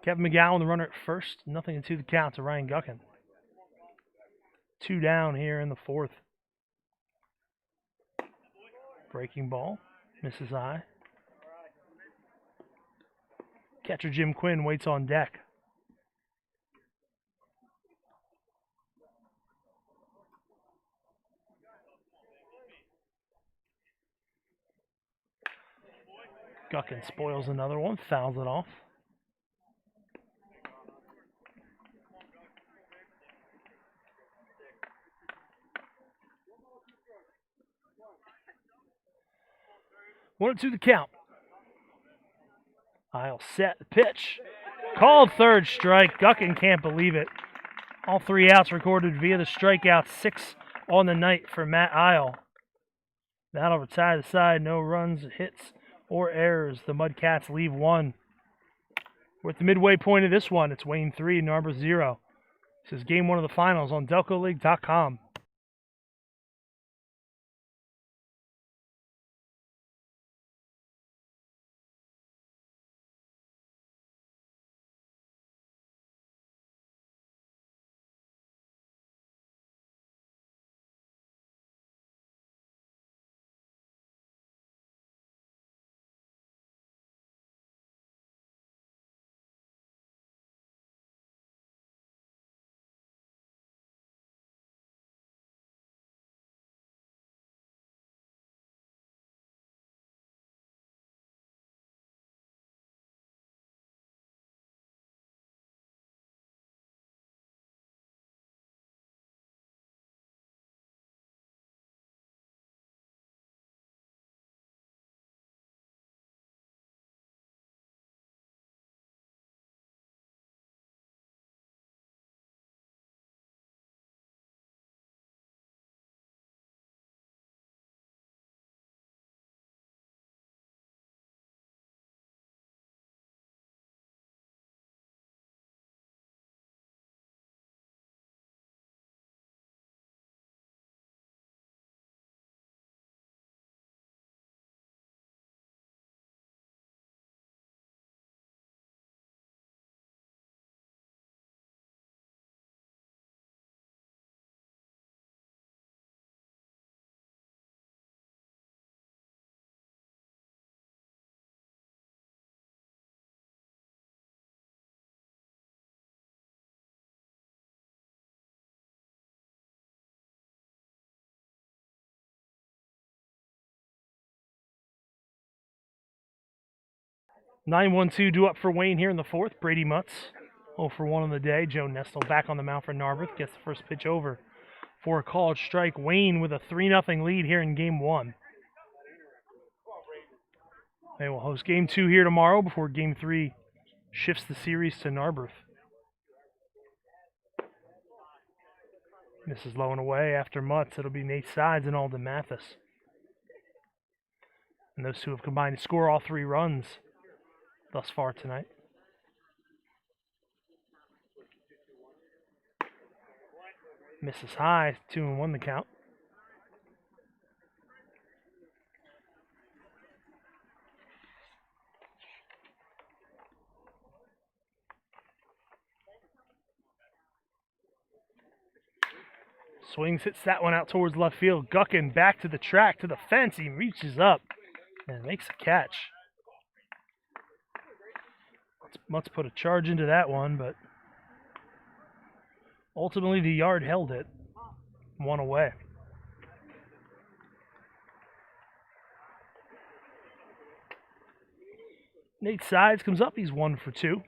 [SPEAKER 1] Kevin McGowan, the runner at first. 0-2 the count to Ryan Guckin. 2 down here in the fourth. Breaking ball. Misses high. Catcher Jim Quinn waits on deck. Guckin spoils another one, fouls it off. One to the count. I'll set the pitch. Called third strike. Guckin can't believe it. All 3 outs recorded via the strikeout. 6 on the night for Matt Isle. That'll retire the side. No runs, hits, or errors. The Mudcats leave 1. We're at the midway point of this one. It's Wayne 3, Narberth 0. This is game 1 of the finals on DelcoLeague.com. (9-1-2) due up for Wayne here in the fourth. Brady Mutz, 0 for 1 on the day. Joe Nestle back on the mound for Narberth. Gets the first pitch over for a called strike. Wayne with a 3-0 lead here in game 1. They will host game 2 here tomorrow before game 3 shifts the series to Narberth. This is low and away after Mutz. It'll be Nate Sides and Alden Mathis. And those two have combined to score all 3 runs thus far tonight. Misses high, 2-1 the count. Swings, hits that one out towards left field. Guckin back to the track, to the fence. He reaches up and makes a catch. Mutz put a charge into that one, but ultimately the yard held it. 1 away. Nate Sides comes up. He's 1 for 2.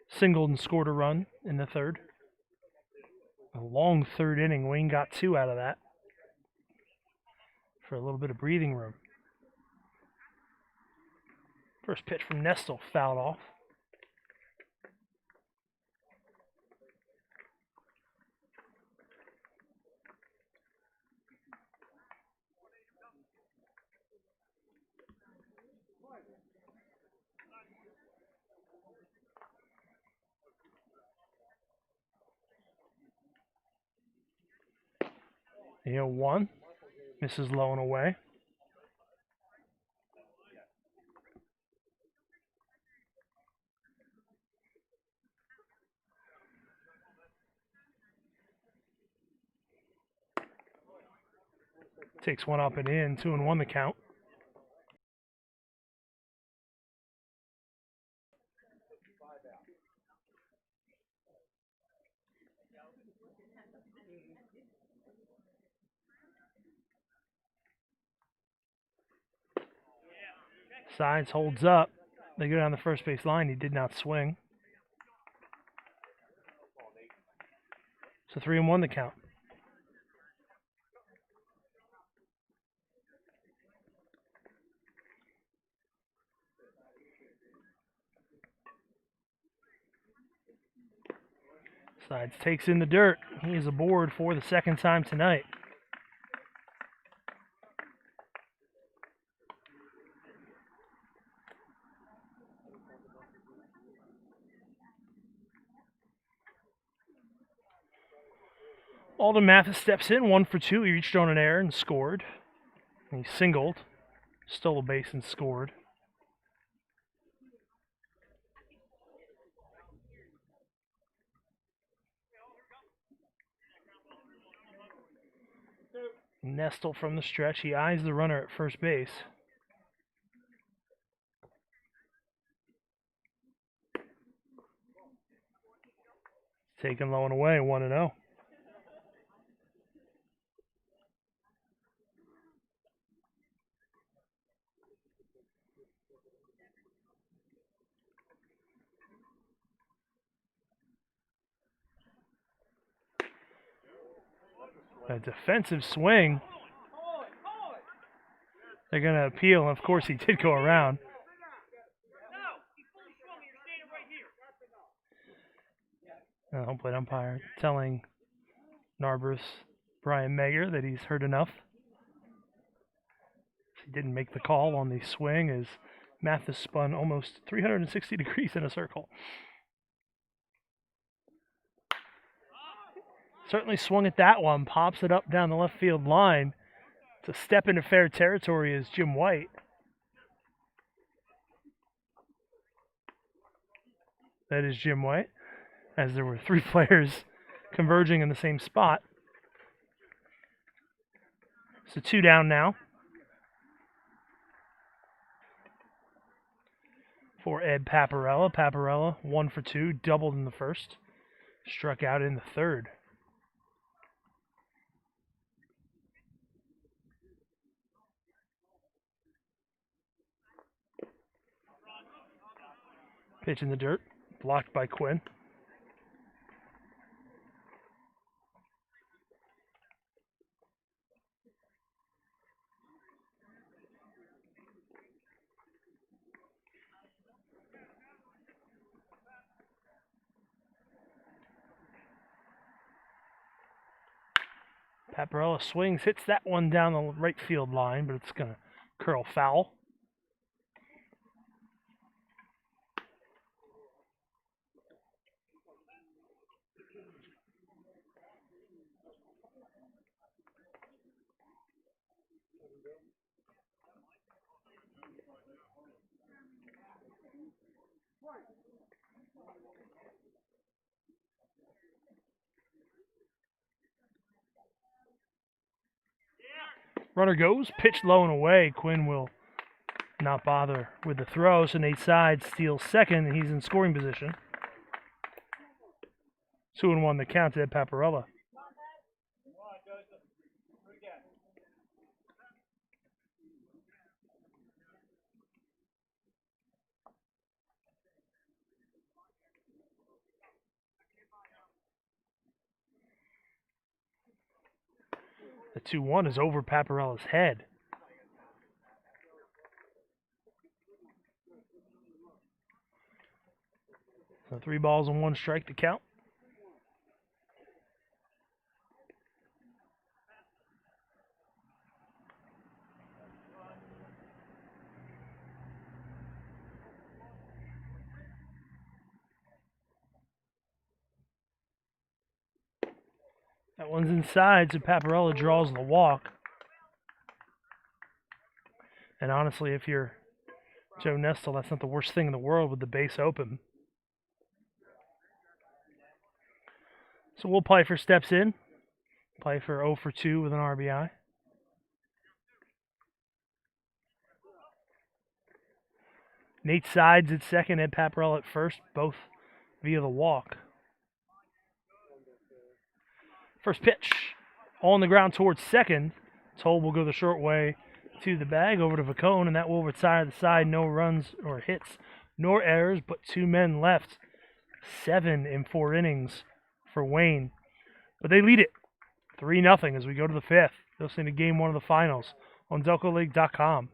[SPEAKER 1] Singled and scored a run in the third. A long third inning. Wayne got 2 out of that for a little bit of breathing room. First pitch from Nestle, fouled off. The 0-1, misses low and away. Takes one up and in, 2-1 the count. Sides holds up. They go down the first base line. He did not swing. So 3-1 the count. Sides takes in the dirt. He is aboard for the second time tonight. Alden Mathis steps in, 1 for 2. He reached on an error and scored. He singled, stole a base and scored. Nestle from the stretch. He eyes the runner at first base. Taken low and away, 1-0. A defensive swing. They're going to appeal, and of course he did go around. Home plate umpire telling Narberth's Brian Meagher that he's heard enough. He didn't make the call on the swing as Mathis spun almost 360 degrees in a circle. Certainly swung at that one, pops it up down the left field line. It's a step into fair territory as Jim White. That is Jim White, as there were 3 players converging in the same spot. So 2 down now for Ed Paparella. Paparella, 1 for 2, doubled in the first, struck out in the third. Pitch in the dirt, blocked by Quinn. Paparella swings, hits that one down the right field line, but it's going to curl foul. Runner goes, pitch low and away. Quinn will not bother with the throw, so Nate Sides steals second, and he's in scoring position. 2-1 the count to Ed Paparella. The 2-1 is over Paparella's head. So 3 balls and 1 strike to count. That one's inside, so Paparella draws the walk. And honestly, if you're Joe Nestle, that's not the worst thing in the world with the base open. So Will Pfeiffer steps in. Pfeiffer 0 for 2 with an RBI. Nate Sides at second, Ed Paparella at first, both via the walk. First pitch on the ground towards second. Toll will go the short way to the bag over to Vacone, and that will retire the side. No runs or hits nor errors, but 2 men left. 7 in 4 innings for Wayne. But they lead it 3-0 as we go to the 5th. Listening to Game 1 of the finals on DelcoLeague.com.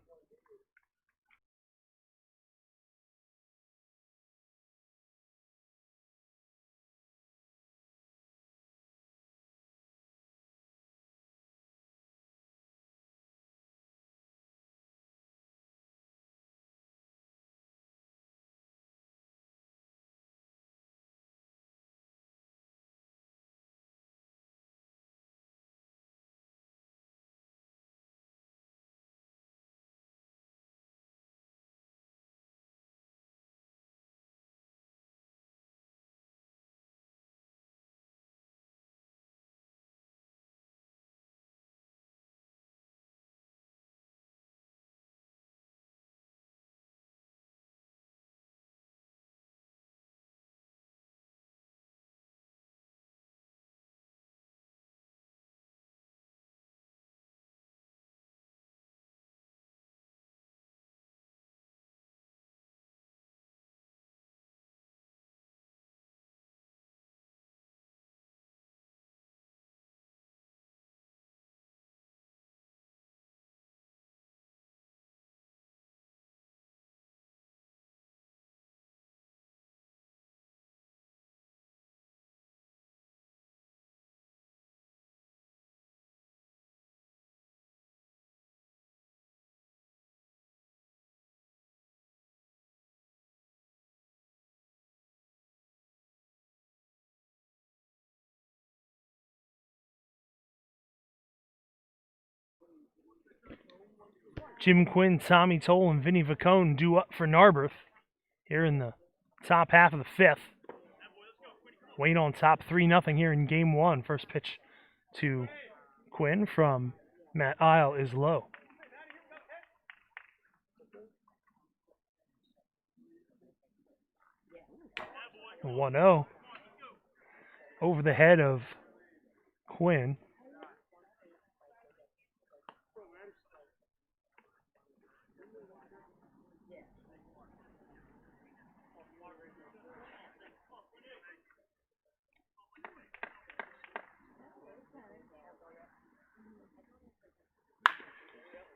[SPEAKER 1] Jim Quinn, Tommy Toll, and Vinny Vacone due up for Narberth here in the top half of the 5th. Wayne on top 3-0 here in Game 1. First pitch to Quinn from Matt Isle is low. A 1-0 over the head of Quinn.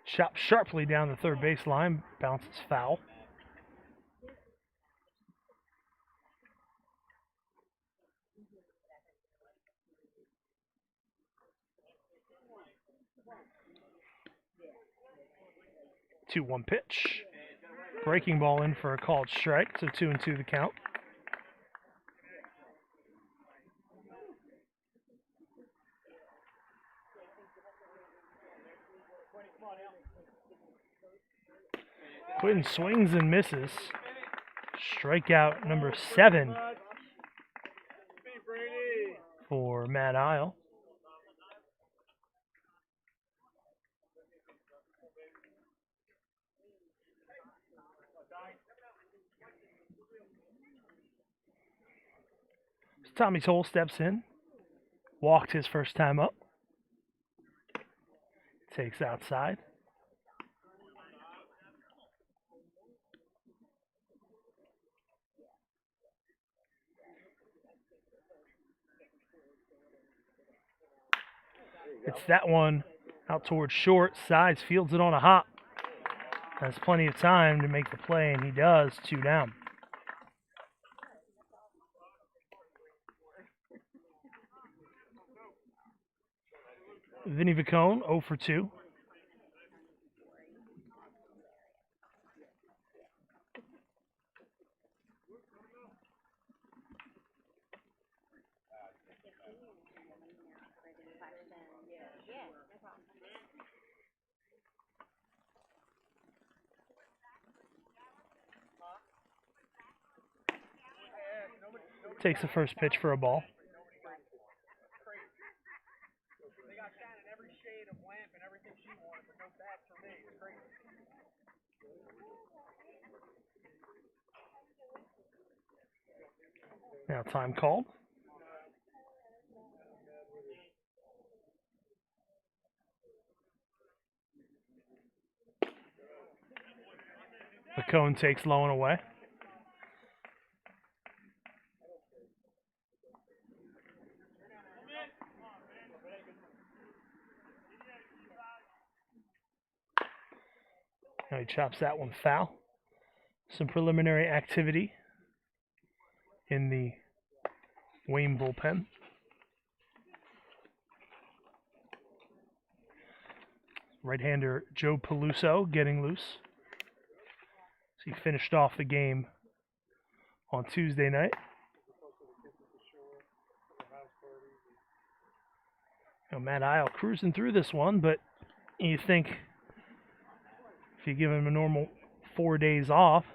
[SPEAKER 1] Chopped sharply down the third baseline, bounces foul. Two 1 pitch. Breaking ball in for a called strike, so 2-2 the count. Quinn swings and misses. Strikeout number 7 for Matt Isle. Tommy Toll steps in, walked his first time up, takes outside. It's that one out towards short. Sides fields it on a hop. Has plenty of time to make the play, and he does. 2 down. Vinny Vacone, 0 for 2. Takes the first pitch for a ball.
[SPEAKER 3] They got Shannon every shade of lamp and everything she wanted, but no bats for me. It's crazy.
[SPEAKER 1] Now time called. The cone takes low and away. Now he chops that one foul. Some preliminary activity in the Wayne bullpen. Right-hander Joe Peluso getting loose. So he finished off the game on Tuesday night. Matt Isle cruising through this one, but you think if you give him a normal 4 days off,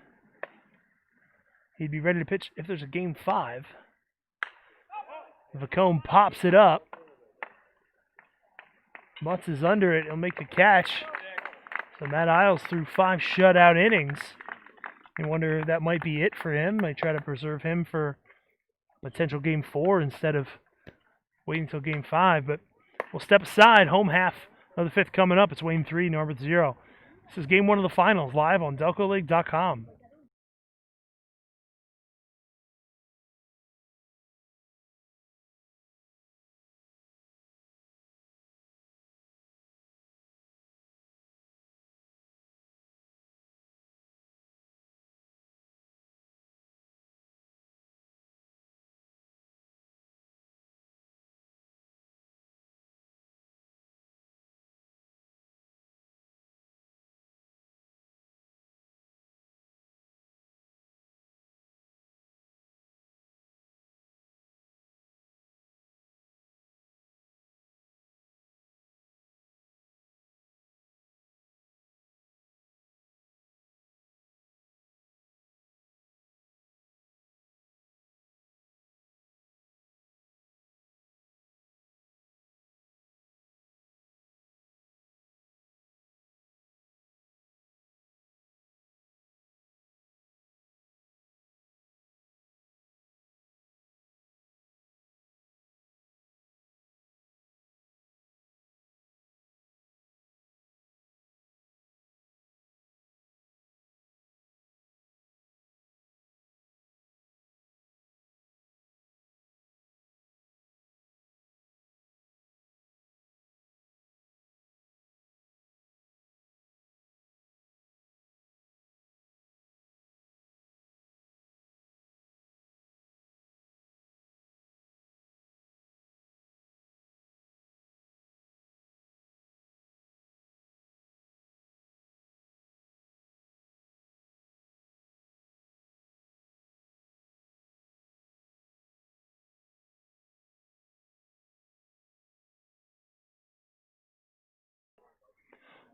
[SPEAKER 1] he'd be ready to pitch if there's a game 5. Vacone pops it up. Mutz is under it. He'll make the catch. So Matt Isles threw 5 shutout innings. You wonder if that might be it for him. Might try to preserve him for potential game 4 instead of waiting until game 5. But we'll step aside. Home half of the 5th coming up. It's Wayne 3, Narberth 0. This is game 1 of the finals live on DelcoLeague.com.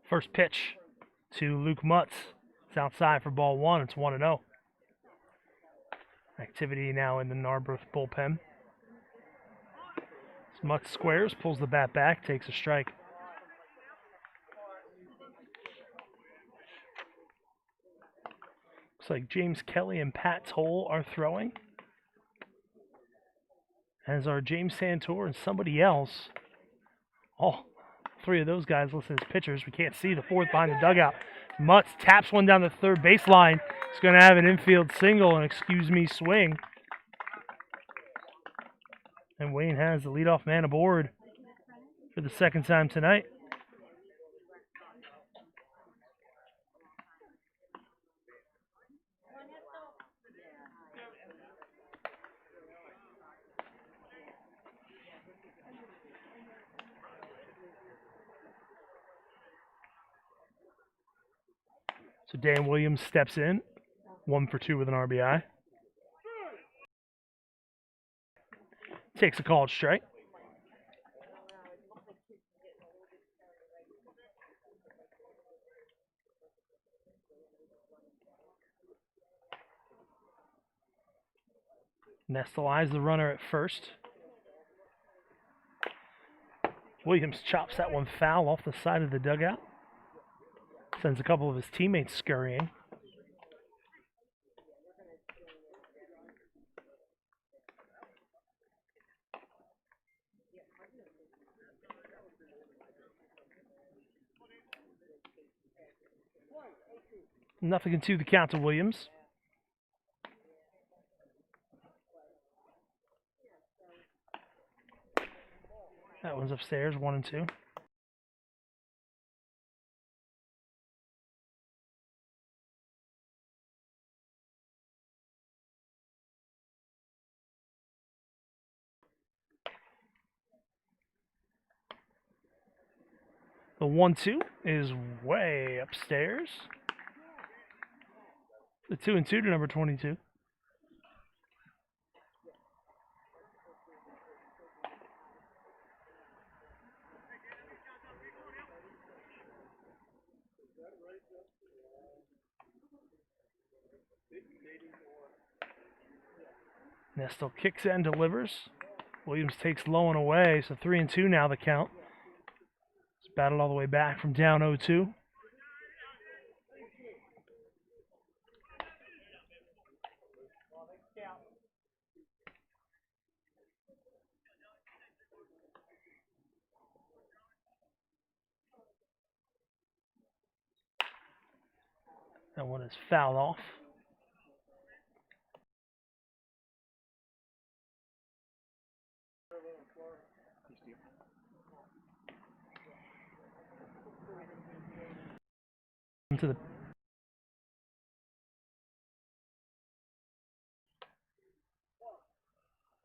[SPEAKER 1] First pitch to Luke Mutz. It's outside for ball 1. It's 1-0. Activity now in the Narberth bullpen. Mutz squares, pulls the bat back, takes a strike. Looks like James Kelly and Pat Toll are throwing. As are James Santor and somebody else. All 3 of those guys listed as pitchers. We can't see the 4th behind the dugout. Mutz taps one down the third baseline. He's going to have an infield single and excuse me swing. And Wayne has the leadoff man aboard for the 2nd time tonight. So Dan Williams steps in, 1 for 2 with an RBI. Takes a called strike. Nestle eyes the runner at first. Williams chops that one foul off the side of the dugout. Sends a couple of his teammates scurrying. Nothing into the count to Williams. That one's upstairs, 1 and 2. The 1-2 is way upstairs. The 2 and 2 to number 22. Nestle kicks it and delivers. Williams takes low and away, so 3 and 2 now the count. It's battled all the way back from down 0-2. That one is fouled off. To the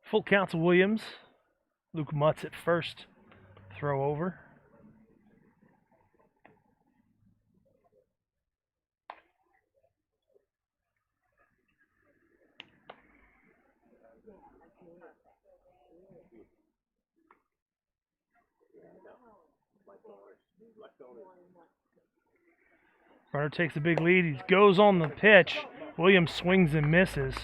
[SPEAKER 1] full count to Williams. Luke Mutz at first. Throw over. Runner takes a big lead. He goes on the pitch. Williams swings and misses.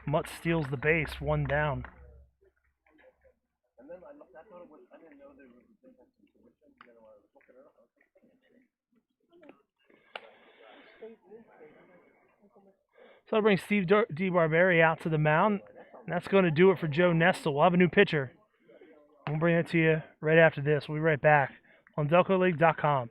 [SPEAKER 1] Mutt steals the base, 1 down. So that'll bring Steve DeBarberi out to the mound. And that's going to do it for Joe Nestle. We'll have a new pitcher. We'll bring that to you right after this. We'll be right back on DelcoLeague.com.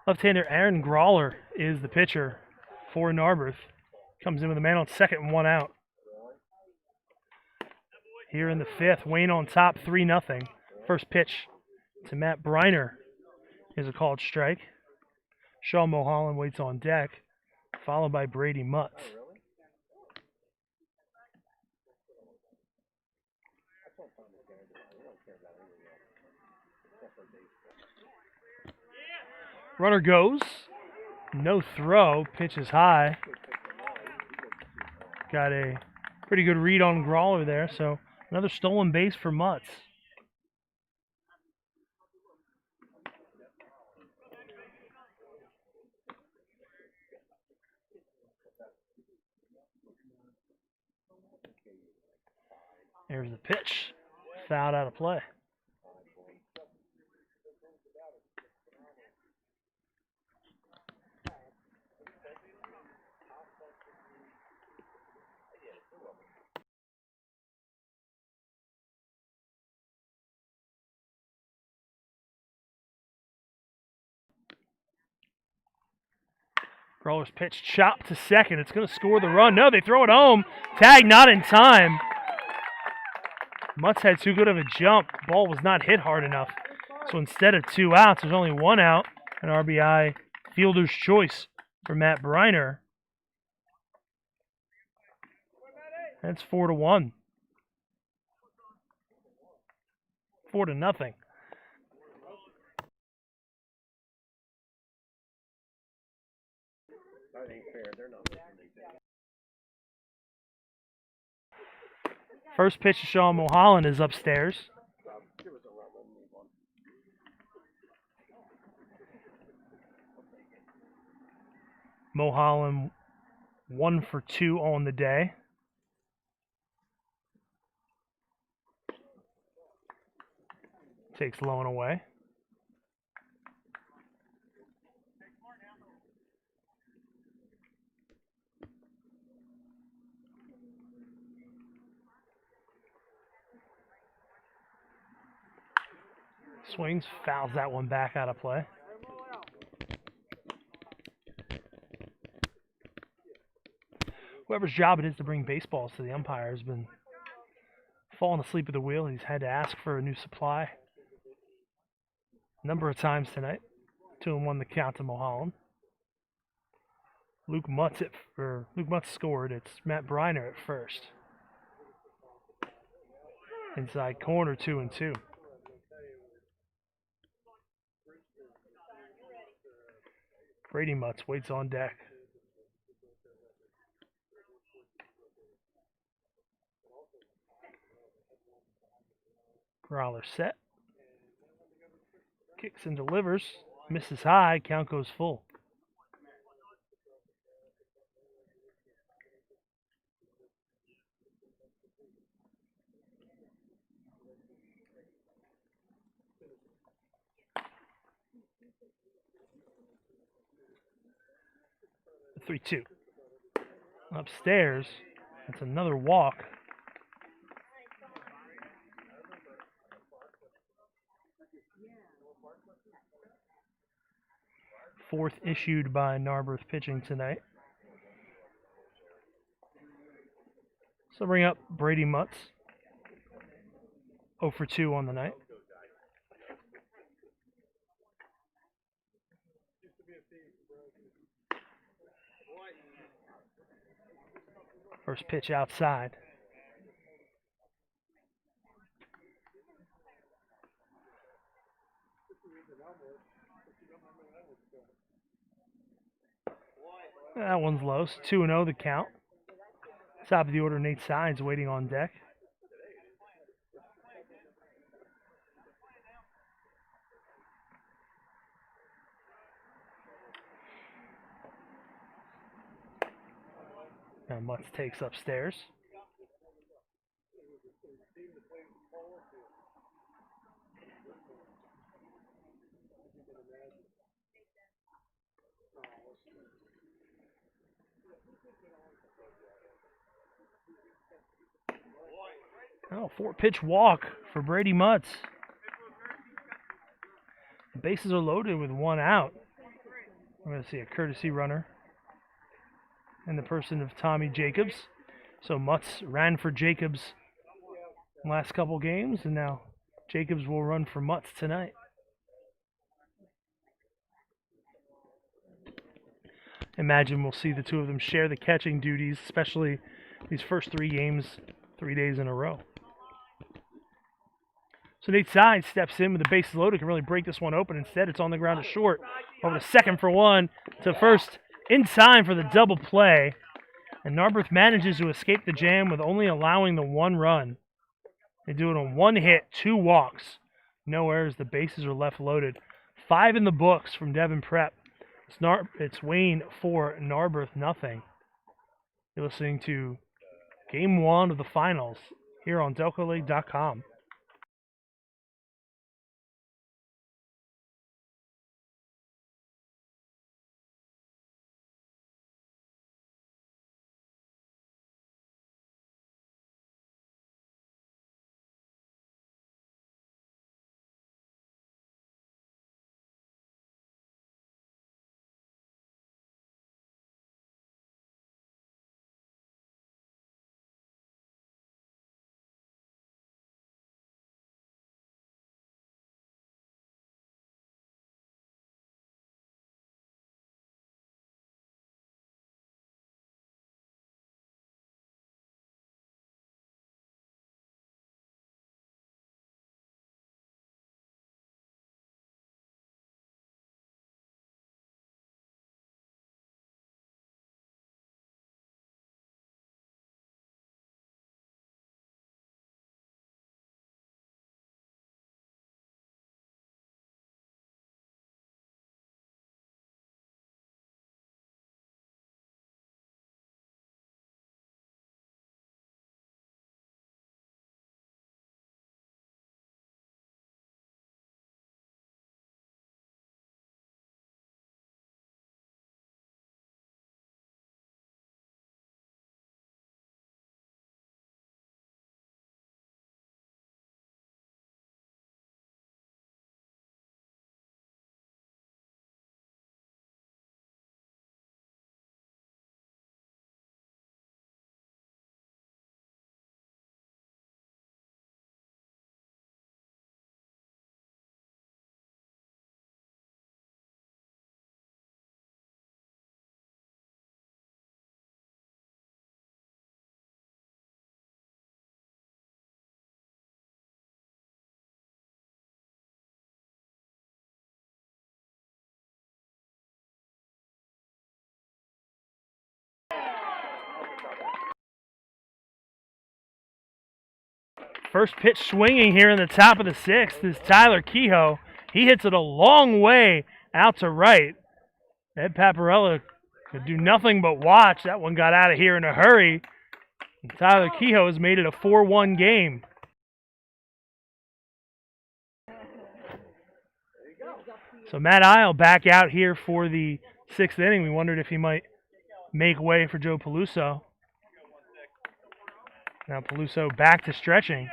[SPEAKER 1] Left-hander Aaron Grawler is the pitcher for Narberth. Comes in with a man on second and 1 out. here in the fifth. Wayne on top, 3-0. First pitch to Matt Briner is a called strike. Sean Mulholland waits on deck, followed by Brady Mutz. Runner goes. No throw. Pitch is high. Got a pretty good read on Grawler there, so another stolen base for Mutz. There's the pitch. Fouled out of play. Grawler's pitch chopped to second. It's going to score the run. No, they throw it home. Tag not in time. Mutz had too good of a jump. Ball was not hit hard enough. So instead of 2 outs, there's only 1 out. An RBI fielder's choice for Matt Briner. That's 4-1. 4-0. First pitch to Sean Mulholland is upstairs. Mulholland 1 for 2 on the day. Takes low and away. Swings, fouls that one back out of play. Whoever's job it is to bring baseballs to the umpire has been falling asleep at the wheel. He's had to ask for a new supply a number of times tonight. 2-1 the count to Mulholland. Luke Mutz scored. It's Matt Briner at first. Inside corner, 2-2. Brady Mutz waits on deck. Growler set. Kicks and delivers. Misses high. Count goes full. The 3-2. Upstairs. That's another walk. Fourth issued by Narberth pitching tonight. So bring up Brady Mutz. 0 for 2 on the night. First pitch outside. That one's low. 2-0 the count. Top of the order, Nate Signs waiting on deck. Now Mutz takes upstairs. Oh, 4-pitch walk for Brady Mutz. The bases are loaded with 1 out. We're going to see a courtesy runner in the person of Tommy Jacobs. So Mutz ran for Jacobs last couple games, and now Jacobs will run for Mutts tonight. Imagine we'll see the two of them share the catching duties, especially these first 3 games, 3 days in a row. So Nate Side steps in with the bases loaded, can really break this one open. Instead, it's on the ground to short. Over to second for 1, to first in time for the double play. And Narberth manages to escape the jam with only allowing the 1 run. They do it on 1 hit, 2 walks. No errors, the bases are left loaded. 5 in the books from Devon Prep. It's Wayne 4, Narberth nothing. You're listening to Game 1 of the finals here on DelcoLeague.com. First pitch swinging here in the top of the 6th is Tyler Kehoe. He hits it a long way out to right. Ed Paparella could do nothing but watch. That one got out of here in a hurry. And Tyler Kehoe has made it a 4-1 game. So Matt Isle back out here for the 6th inning. We wondered if he might make way for Joe Peluso. Now Peluso back to stretching.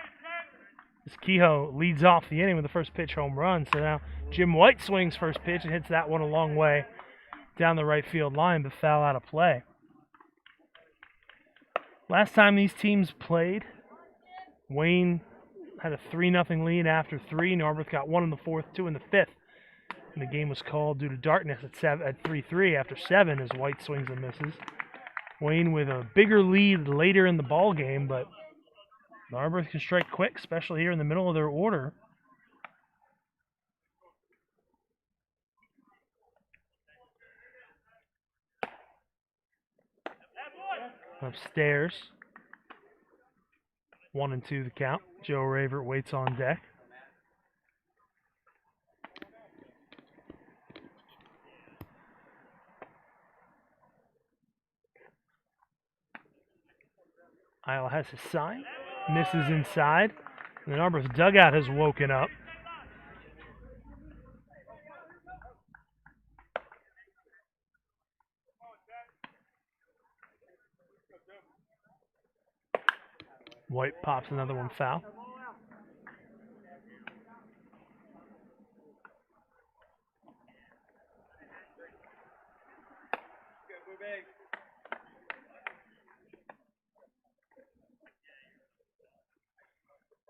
[SPEAKER 1] As Kehoe leads off the inning with the first pitch home run. So now Jim White swings first pitch and hits that one a long way down the right field line, but foul out of play. Last time these teams played, Wayne had a 3-0 lead after 3. Narberth got 1 in the 4th, 2 in the 5th. And the game was called due to darkness at 3-3 after 7 as White swings and misses. Wayne with a bigger lead later in the ball game, but Narberth can strike quick, especially here in the middle of their order. Upstairs. 1-2 the count. Joe Ravert waits on deck. Isle has his sign. Misses inside. The Narberth dugout has woken up. White pops another one foul.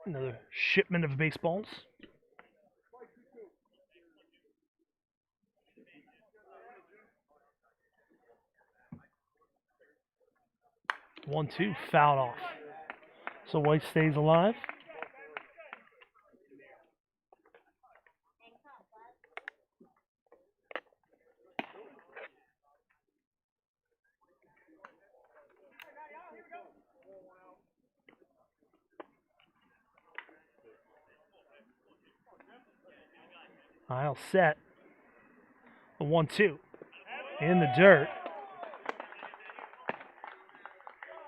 [SPEAKER 1] Another shipment of baseballs. One, two, fouled off. So White stays alive. Isle set. A 1-2. In the dirt.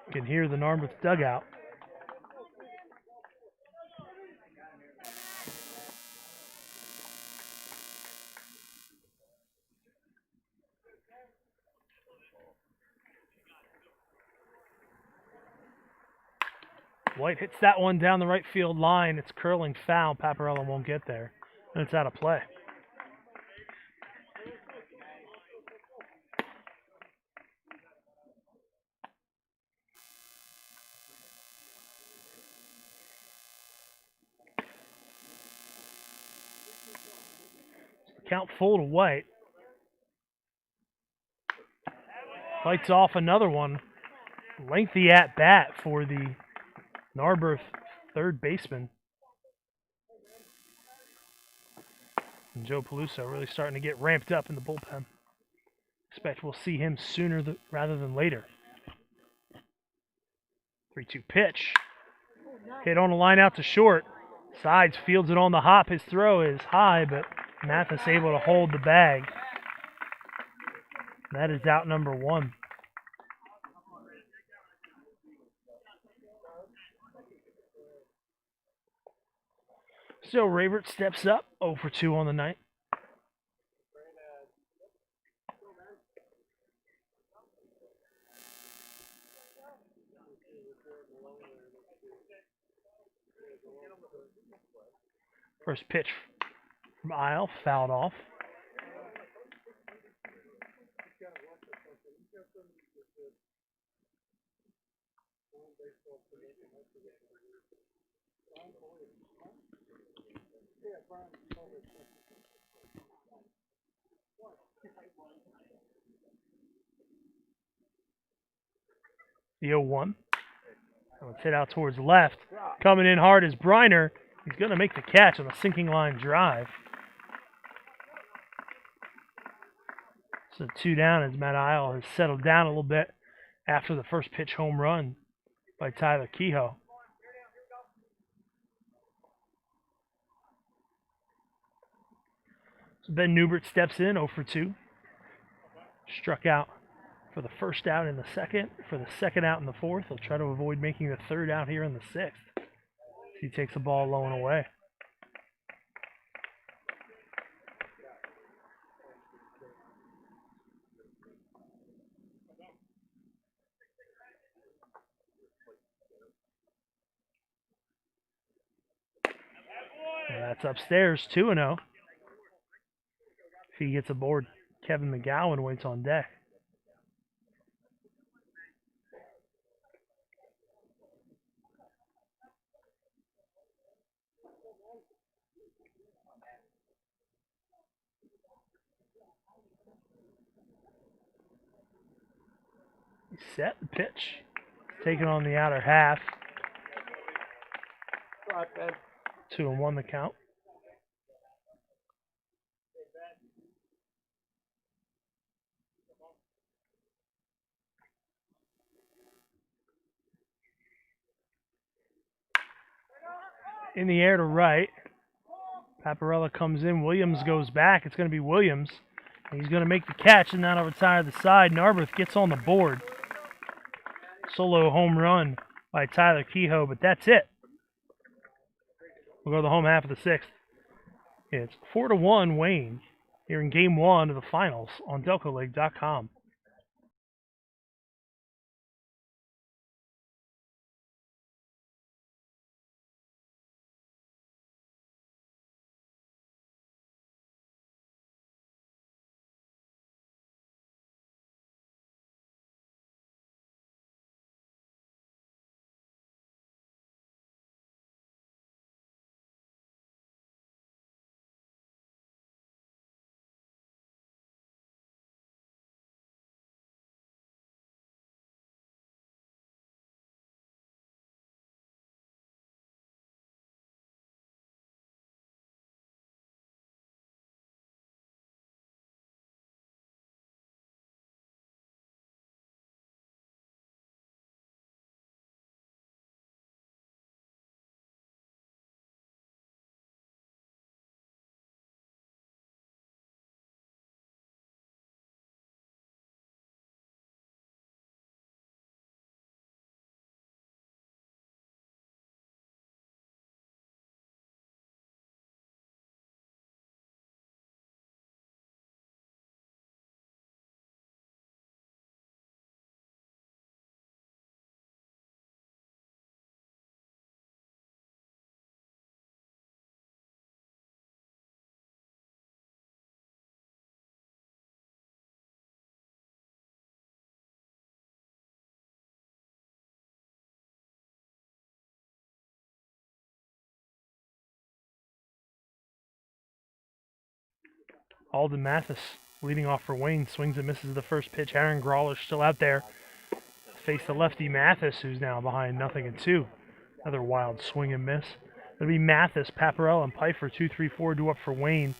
[SPEAKER 1] You can hear the Narberth dugout. White hits that one down the right field line. It's curling foul. Paparella won't get there. And it's out of play. Count full to White. Fights off another one. Lengthy at bat for the Narberth third baseman. And Joe Peluso really starting to get ramped up in the bullpen. Expect we'll see him sooner rather than later. 3-2 pitch. Hit on a line out to short. Sides fields it on the hop. His throw is high, but Mathis able to hold the bag. That is out number one. So Rayvert steps up, 0 for 2 on the night. First pitch from Isle, fouled off. The 0-1. Let's hit out towards the left. Coming in hard is Briner. He's going to make the catch on a sinking line drive. So 2 down as Matt Isle has settled down a little bit after the first pitch home run by Tyler Kehoe. So Ben Newbert steps in, 0 for 2. Struck out for the first out in the second, for the second out in the fourth. He'll try to avoid making the third out here in the sixth. He takes the ball low and away. And that's upstairs, 2-0. If he gets aboard, Kevin McGowan waits on deck. Set the pitch. Taking on the outer half. 2-1 the count. In the air to right. Paparella comes in. Williams goes back. It's going to be Williams. He's going to make the catch and not over the side. Narberth gets on the board. Solo home run by Tyler Kehoe, but that's it. We'll go to the home half of the sixth. It's 4-1 Wayne here in game one of the finals on DelcoLeague.com. Alden Mathis leading off for Wayne. Swings and misses the first pitch. Aaron Grawler still out there. Face the lefty Mathis, who's now behind 0-2. Another wild swing and miss. It'll be Mathis, Paparella, and Pfeiffer, 2-3-4 due up for Wayne,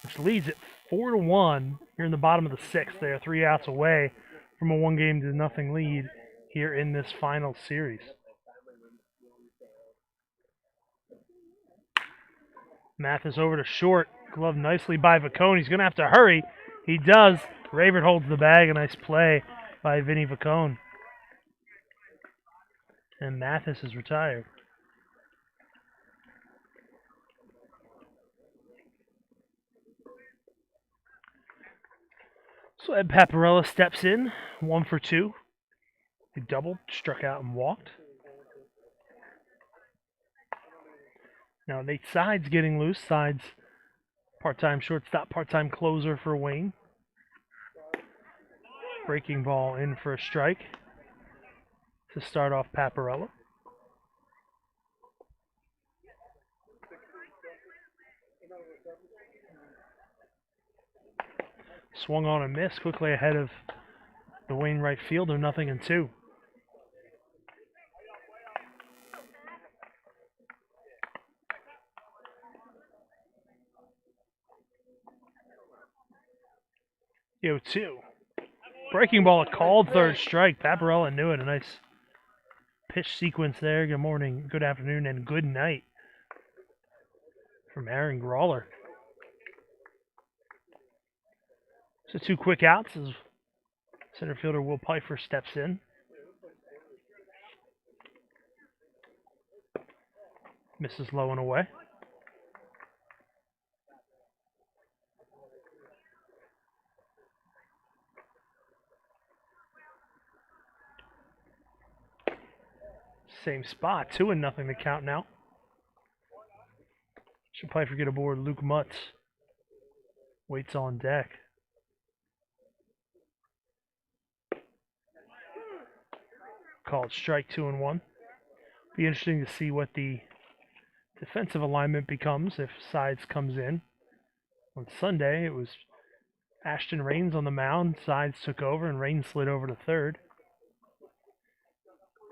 [SPEAKER 1] which leads it 4-1 here in the bottom of the sixth. They are 3 outs away from a 1-0 lead here in this final series. Mathis over to short. Gloved nicely by Vacone. He's going to have to hurry. He does. Ravert holds the bag. A nice play by Vinny Vacone. And Mathis is retired. So Ed Paparella steps in, 1 for 2. He doubled, struck out, and walked. Now Nate Sides getting loose. Sides, part-time shortstop, part-time closer for Wayne. Breaking ball in for a strike to start off Paparella. Swung on and missed quickly ahead of the Wayne right fielder, 0-2. Yo, 2. Breaking ball, a called third strike. Paparella knew it. A nice pitch sequence there. Good morning, good afternoon, and good night from Aaron Grawler. So 2 quick outs as center fielder Will Pfeiffer steps in. Misses low and away. Same spot, 2-0 to count now. Should Pfeiffer get aboard? Luke Mutz waits on deck. Called strike, 2-1. Be interesting to see what the defensive alignment becomes if Sides comes in. On Sunday, it was Ashton Raines on the mound. Sides took over, and Raines slid over to third.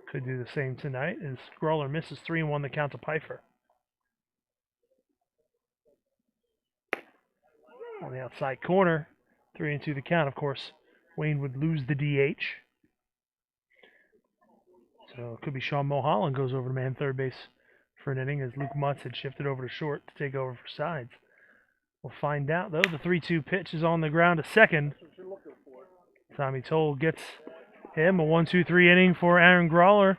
[SPEAKER 1] Could do the same tonight as Grawler misses 3-1 the count to Pfeiffer. On the outside corner, 3-2 the count. Of course, Wayne would lose the DH. So it could be Sean Mulholland goes over to man third base for an inning as Luke Mutz had shifted over to short to take over for Sides. We'll find out, though. The 3-2 pitch is on the ground to second. Tommy Toll gets him. A 1-2-3 inning for Aaron Grawler.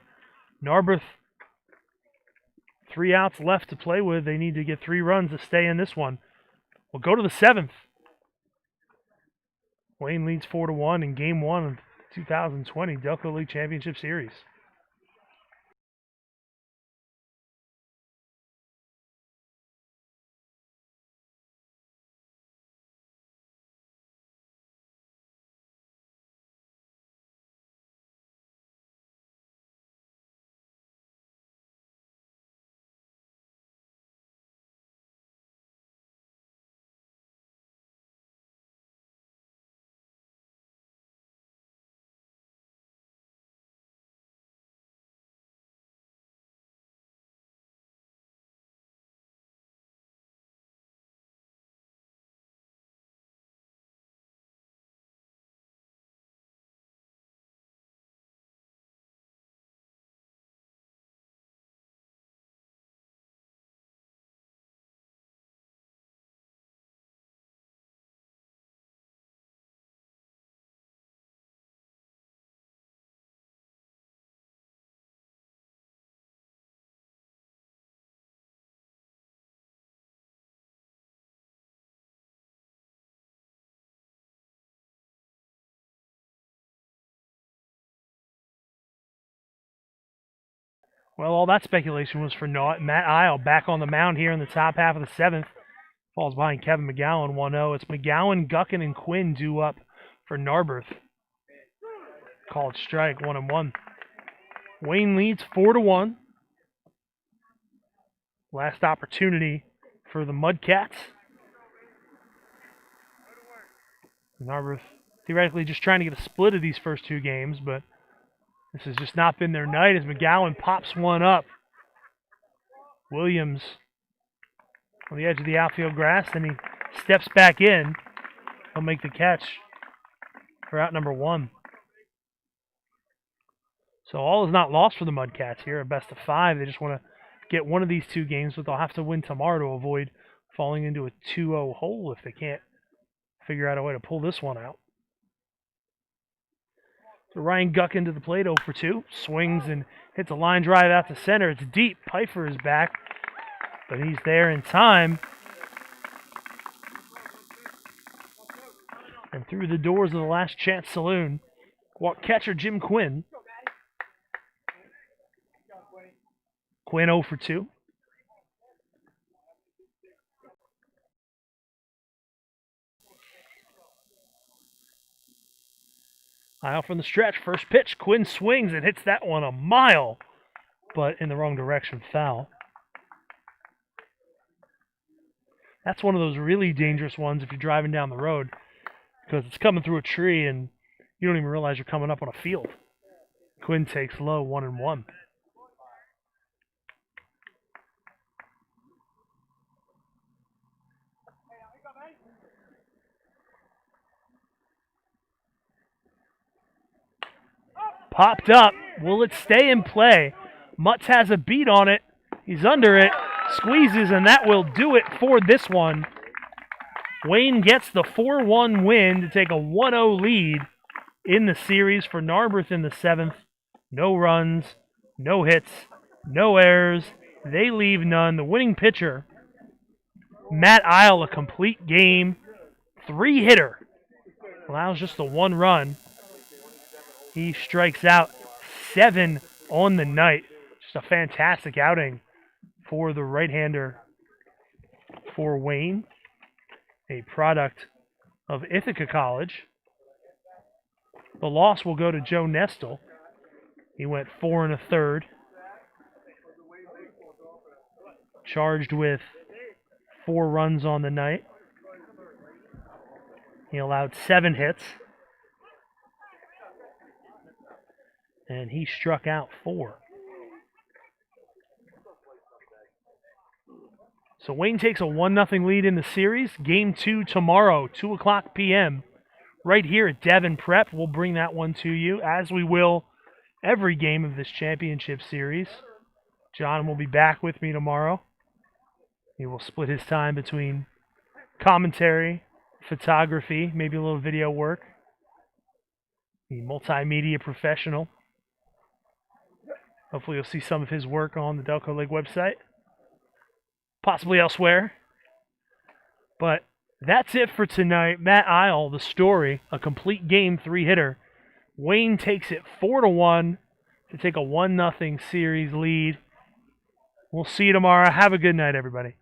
[SPEAKER 1] Narberth, 3 outs left to play with. They need to get 3 runs to stay in this one. We'll go to the 7th. Wayne leads 4-1 in Game 1 of 2020 Delco League Championship Series. Well, all that speculation was for naught. Matt Isle back on the mound here in the top half of the 7th. Falls behind Kevin McGowan 1-0. It's McGowan, Guckin, and Quinn due up for Narberth. Called strike, 1-1. Wayne leads 4-1. Last opportunity for the Mudcats. Narberth theoretically just trying to get a split of these first two games, but this has just not been their night as McGowan pops one up. Williams on the edge of the outfield grass, then he steps back in. He'll make the catch for out number one. So all is not lost for the Mudcats here, a best of 5. They just want to get one of these two games, but they'll have to win tomorrow to avoid falling into a 2-0 hole if they can't figure out a way to pull this one out. So Ryan Guck into the plate, 0 for 2. Swings and hits a line drive out to center. It's deep. Pfeiffer is back, but he's there in time. And through the doors of the Last Chance Saloon walked catcher Jim Quinn. Quinn 0 for 2. Aisle from the stretch. First pitch. Quinn swings and hits that one a mile, but in the wrong direction. Foul. That's one of those really dangerous ones if you're driving down the road because it's coming through a tree and you don't even realize you're coming up on a field. Quinn takes low, 1-1. Popped up. Will it stay in play? Mutz has a beat on it. He's under it. Squeezes, and that will do it for this one. Wayne gets the 4-1 win to take a 1-0 lead in the series for Narberth in the 7th. No runs, no hits, no errors. They leave none. The winning pitcher, Matt Isle, a complete game. 3-hitter. Allows just the 1 run. He strikes out 7 on the night. Just a fantastic outing for the right-hander for Wayne, a product of Ithaca College. The loss will go to Joe Nestle. He went 4 1/3. Charged with 4 runs on the night. He allowed 7 hits. And he struck out 4. So Wayne takes a 1-0 lead in the series. Game 2 tomorrow, 2:00 p.m. right here at Devon Prep. We'll bring that one to you, as we will every game of this championship series. John will be back with me tomorrow. He will split his time between commentary, photography, maybe a little video work. The multimedia professional. Hopefully you'll see some of his work on the Delco League website. Possibly elsewhere. But that's it for tonight. Matt Isle, the story, a complete game 3-hitter. Wayne takes it 4-1 to take a 1-0 series lead. We'll see you tomorrow. Have a good night, everybody.